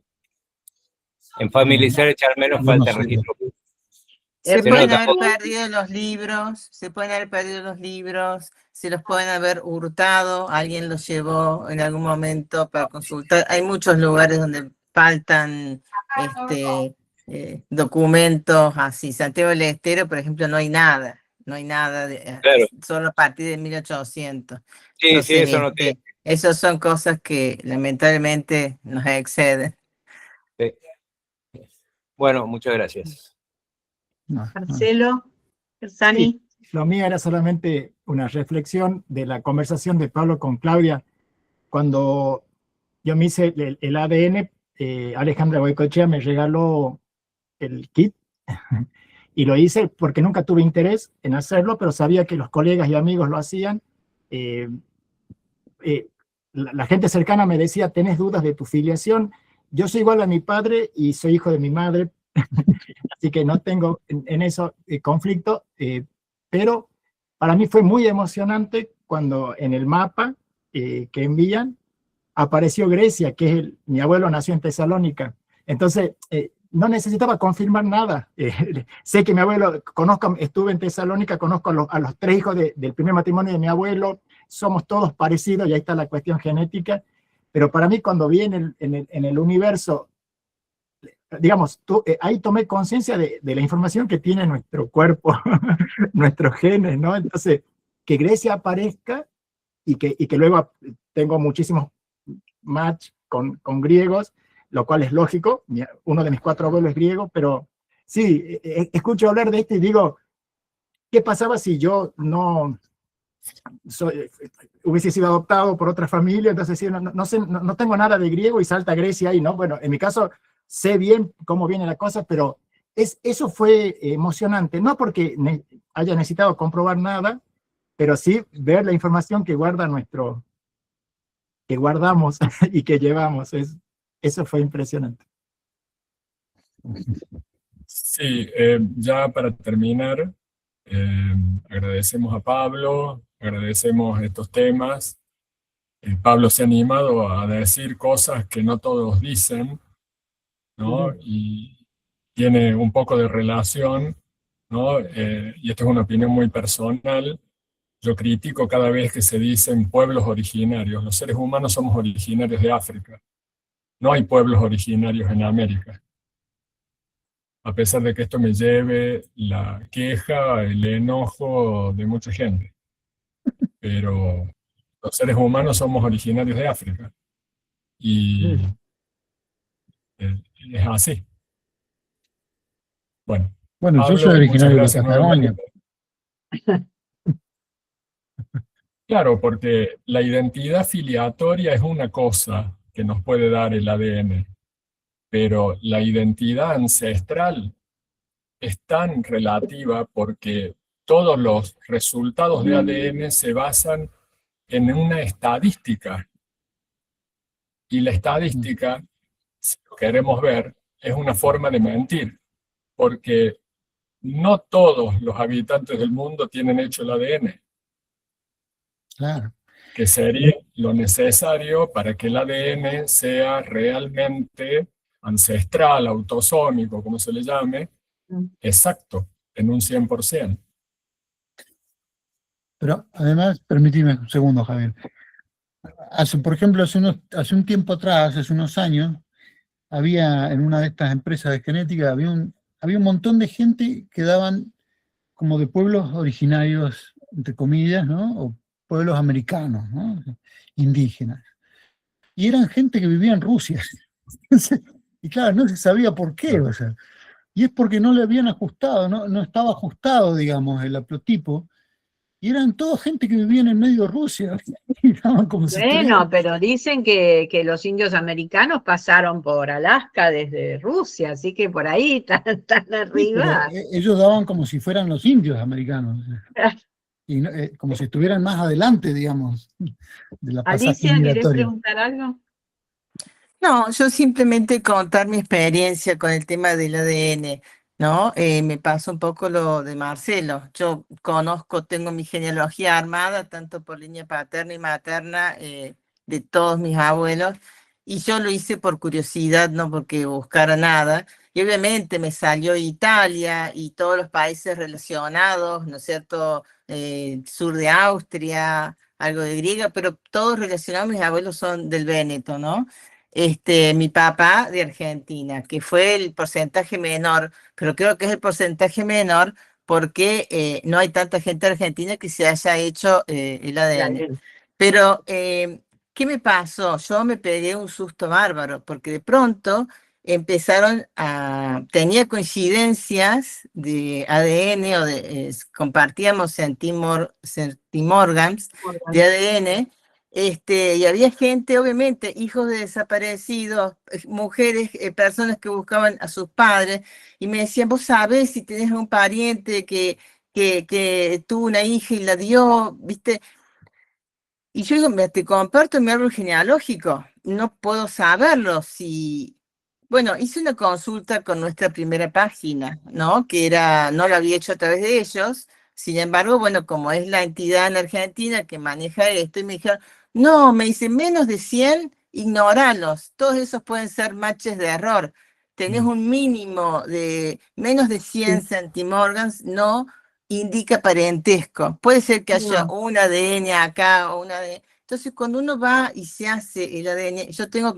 En Family Search al menos falta registro. Se pueden haber perdido los libros, se los pueden haber hurtado, alguien los llevó en algún momento para consultar. Hay muchos lugares donde faltan documentos así. Santiago del Estero, por ejemplo, no hay nada, Claro. solo a partir de 1800. Sí, Entonces, sí, eso no tiene. esas son cosas que lamentablemente nos exceden. Sí. Bueno, muchas gracias. Marcelo, Sani. Sí, lo mío era solamente una reflexión de la conversación de Pablo con Claudia. Cuando yo me hice el ADN, Alejandra Goicoechea me regaló el kit y lo hice porque nunca tuve interés en hacerlo, pero sabía que los colegas y amigos lo hacían. La gente cercana me decía, ¿tenés dudas de tu filiación? Yo soy igual a mi padre y soy hijo de mi madre, así que no tengo en eso conflicto, pero para mí fue muy emocionante cuando en el mapa que envían apareció Grecia, que es mi abuelo nació en Tesalónica. Entonces, no necesitaba confirmar nada. Sé que mi abuelo, estuve en Tesalónica, conozco a los 3 hijos del primer matrimonio de mi abuelo, somos todos parecidos, y ahí está la cuestión genética. Pero para mí, cuando vi en el universo, digamos, ahí tomé conciencia de la información que tiene nuestro cuerpo, nuestros genes, ¿no? Entonces, que Grecia aparezca y que luego tengo muchísimos match con griegos, lo cual es lógico. Uno de mis 4 abuelos es griego, pero sí, escucho hablar de esto y digo, ¿qué pasaba si yo no hubiese sido adoptado por otra familia? Entonces, sí, no tengo nada de griego y salta Grecia ahí, ¿no? Bueno, en mi caso, sé bien cómo viene la cosa, pero eso fue emocionante, no porque haya necesitado comprobar nada, pero sí ver la información que guardamos y que llevamos. Eso fue impresionante. Sí, ya para terminar, agradecemos a Pablo, agradecemos estos temas. Pablo se ha animado a decir cosas que no todos dicen, ¿no? Y tiene un poco de relación, ¿no? Y esto es una opinión muy personal. Yo critico cada vez que se dicen pueblos originarios. Los seres humanos somos originarios de África. No hay pueblos originarios en América. A pesar de que esto me lleve la queja, el enojo de mucha gente. Pero los seres humanos somos originarios de África. Y es así. Bueno, Bueno, Pablo, yo soy originario de muchas gracias Patagonia. nuevamente. Claro, porque la identidad filiatoria es una cosa que nos puede dar el ADN, pero la identidad ancestral es tan relativa porque todos los resultados de ADN se basan en una estadística. Y la estadística, si lo queremos ver, es una forma de mentir, porque no todos los habitantes del mundo tienen hecho el ADN. Claro. Que sería lo necesario para que el ADN sea realmente ancestral, autosómico, como se le llame, exacto, en un 100%. Pero además, permíteme un segundo, Javier. Por ejemplo, hace un tiempo atrás, hace unos años, había en una de estas empresas de genética, había un montón de gente que daban como de pueblos originarios, entre comillas, ¿no? O pueblos americanos, ¿no? Indígenas. Y eran gente que vivía en Rusia. Y claro, no se sabía por qué, o sea. Y es porque no le habían ajustado, no estaba ajustado, digamos, el haplotipo. Y eran toda gente que vivía en el medio de Rusia. Como Bueno, pero dicen que los indios americanos pasaron por Alaska desde Rusia, así que por ahí tan arriba. Ellos daban como si fueran los indios americanos. y como si estuvieran más adelante, digamos, de la pasaje Alicia, ¿querés migratoria. preguntar algo? No, yo simplemente contar mi experiencia con el tema del ADN, ¿no? Me pasa un poco lo de Marcelo. Yo conozco, tengo mi genealogía armada, tanto por línea paterna y materna, de todos mis abuelos, y yo lo hice por curiosidad, no porque buscara nada. Y obviamente me salió Italia y todos los países relacionados, ¿no es cierto? Sur de Austria, algo de griega, pero todos relacionados, mis abuelos son del Véneto, ¿no? Mi papá de Argentina, que fue el porcentaje menor, pero creo que es el porcentaje menor porque no hay tanta gente argentina que se haya hecho el ADN. Pero, ¿qué me pasó? Yo me pegué un susto bárbaro, porque de pronto tenía coincidencias de ADN o compartíamos centimorgans de ADN. Y había gente, obviamente, hijos de desaparecidos, mujeres, personas que buscaban a sus padres, y me decían, vos sabés si tenés un pariente que tuvo una hija y la dio, ¿viste? Y yo digo, te comparto mi árbol genealógico, no puedo saberlo si... Bueno, hice una consulta con nuestra primera página, ¿no? No lo había hecho a través de ellos, sin embargo, bueno, como es la entidad en Argentina que maneja esto, y me dijeron, no, me dice, menos de 100, ignoralos, todos esos pueden ser matches de error. Tenés un mínimo de menos de 100 centimorgans, no indica parentesco. Puede ser que haya un ADN acá o un ADN. Entonces, cuando uno va y se hace el ADN, yo tengo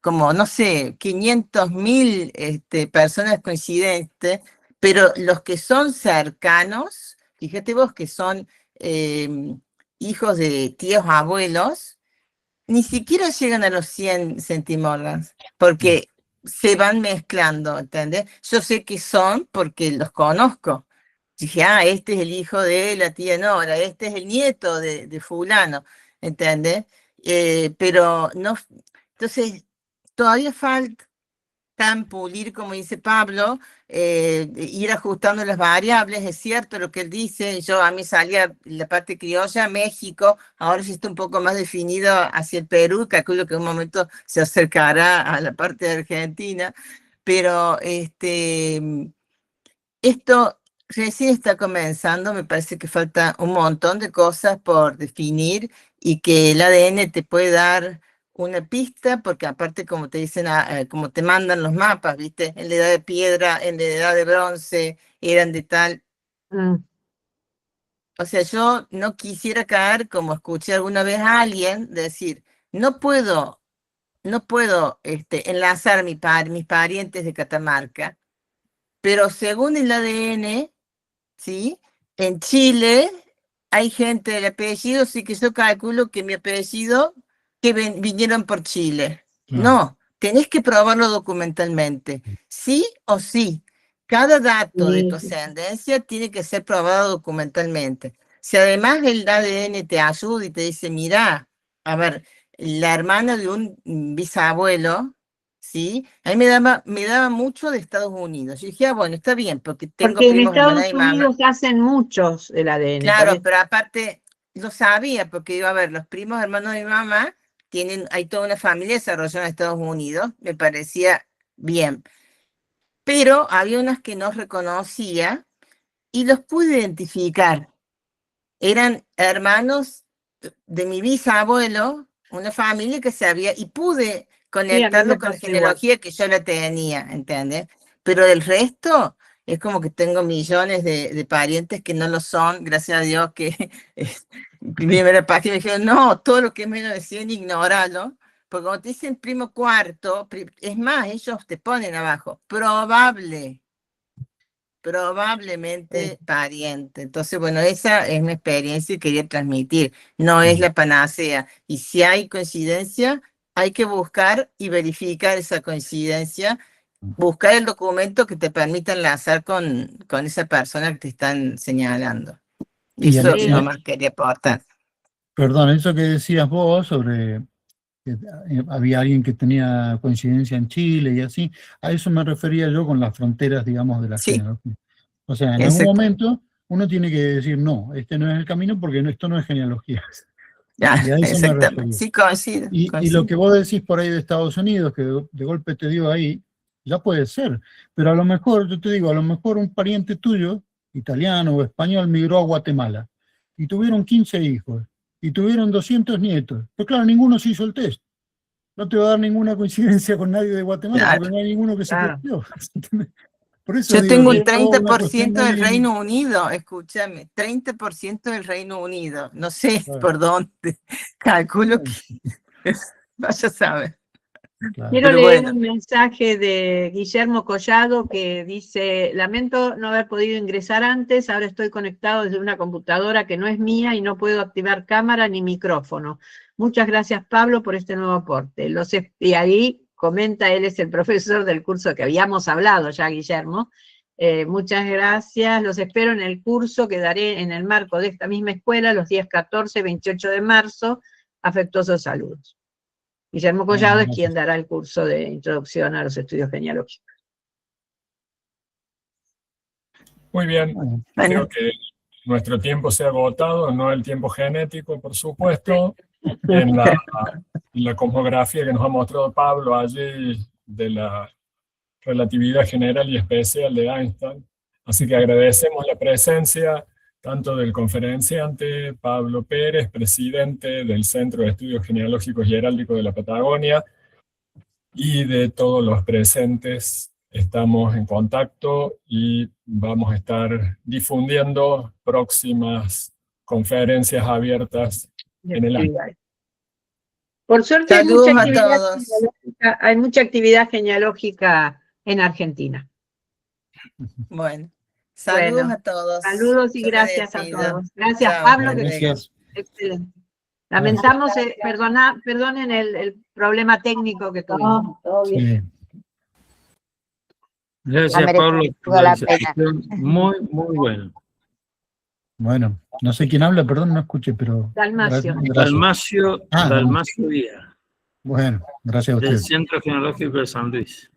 como, no sé, 500.000 personas coincidentes, pero los que son cercanos, fíjate vos que son hijos de tíos abuelos, ni siquiera llegan a los 100 centimorgans, porque se van mezclando, ¿entendés? Yo sé que son porque los conozco. Dije, este es el hijo de la tía Nora, este es el nieto de fulano, ¿entendés? Pero no, entonces todavía falta pulir, como dice Pablo, ir ajustando las variables. Es cierto lo que él dice, a mí salía la parte criolla, México, ahora sí está un poco más definido hacia el Perú, calculo que en un momento se acercará a la parte de Argentina, pero esto recién está comenzando, me parece que falta un montón de cosas por definir y que el ADN te puede dar una pista, porque aparte como te dicen, como te mandan los mapas, ¿viste? En la edad de piedra, en la edad de bronce, eran de tal. O sea, yo no quisiera caer, como escuché alguna vez a alguien decir, no puedo enlazar mis parientes de Catamarca, pero según el ADN, ¿sí? En Chile hay gente del apellido, sí que yo calculo que mi apellido, que vinieron por Chile. No, tenés que probarlo documentalmente, sí o sí. Cada dato de tu ascendencia tiene que ser probado documentalmente. Si además el ADN te ayuda y te dice, mira, a ver, la hermana de un bisabuelo, ¿sí? A mí me daba mucho de Estados Unidos. Yo dije, bueno, está bien, porque tengo porque en primos, hermanas Estados y mamá. Unidos hacen muchos el ADN. Claro, pero aparte lo sabía, porque iba a ver, los primos hermanos de mi mamá hay toda una familia desarrollada en Estados Unidos, me parecía bien. Pero había unas que no reconocía y los pude identificar. Eran hermanos de mi bisabuelo, una familia que y pude conectarlo con la genealogía que yo la tenía, ¿entendés? Pero del resto, es como que tengo millones de parientes que no lo son, gracias a Dios que primera página me dijeron, no, todo lo que es menos de 100, ignóralo, porque cuando te dicen primo cuarto, es más, ellos te ponen abajo, probablemente pariente. Entonces, bueno, esa es mi experiencia y quería transmitir. No es la panacea. Y si hay coincidencia, hay que buscar y verificar esa coincidencia, buscar el documento que te permita enlazar con esa persona que te están señalando. Y Eso Alicia, nomás quería aportar. perdón, eso que decías vos sobre que había alguien que tenía coincidencia en Chile y así, a eso me refería yo con las fronteras, digamos, de la Sí, genealogía. O sea, en algún exacto. momento uno tiene que decir, no, este no es el camino porque esto no es genealogía. Ya, Y a eso me exactamente. refería. Sí, coincido. Y coincido. lo que vos decís por ahí de Estados Unidos, que de golpe te dio ahí, ya puede ser. Pero a lo mejor, yo te digo, a lo mejor un pariente tuyo, italiano o español, migró a Guatemala y tuvieron 15 hijos y tuvieron 200 nietos. Pero claro, ninguno se hizo el test. No te va a dar ninguna coincidencia con nadie de Guatemala, Claro. porque no hay ninguno que se Claro. copió. Por eso Yo digo, tengo que un es toda una cuestión 30% del muy- Reino Unido, escúchame, 30% del Reino Unido. No sé Claro. por dónde. Calculo que vaya a saber. Claro. Quiero Pero leer bueno. un mensaje de Guillermo Collado que dice: lamento no haber podido ingresar antes, ahora estoy conectado desde una computadora que no es mía y no puedo activar cámara ni micrófono. Muchas gracias, Pablo, por este nuevo aporte. Y ahí comenta, él es el profesor del curso que habíamos hablado ya, Guillermo. Muchas gracias, los espero en el curso que daré en el marco de esta misma escuela los días 14 y 28 de marzo. Afectuosos saludos. Guillermo Collado es quien dará el curso de introducción a los estudios genealógicos. Muy bien, Bueno, creo que nuestro tiempo se ha agotado, no el tiempo genético, por supuesto, en la cosmografía que nos ha mostrado Pablo allí de la relatividad general y especial de Einstein. Así que agradecemos la presencia tanto del conferenciante Pablo Pérez, presidente del Centro de Estudios Genealógicos y Heráldicos de la Patagonia, y de todos los presentes. Estamos en contacto y vamos a estar difundiendo próximas conferencias abiertas en el año. Por suerte Saludos a todos. hay mucha actividad genealógica en Argentina. Bueno, saludos Bueno, a todos. Saludos y Yo me gracias a despido. todos. Gracias, Chao, Pablo. hasta que- luego. gracias. Excelente. Lamentamos, perdonen el problema técnico que tuvimos. No, todo bien. Sí. La Gracias, Pablo, merece por toda la la pena. exposición. Muy, muy bueno. Bueno, no sé quién habla, perdón, no escuché, pero... Dalmacio. Gracias. Dalmacio, Ah, Dalmacio Díaz, Bueno, gracias a del ustedes. Centro Genealógico de San Luis.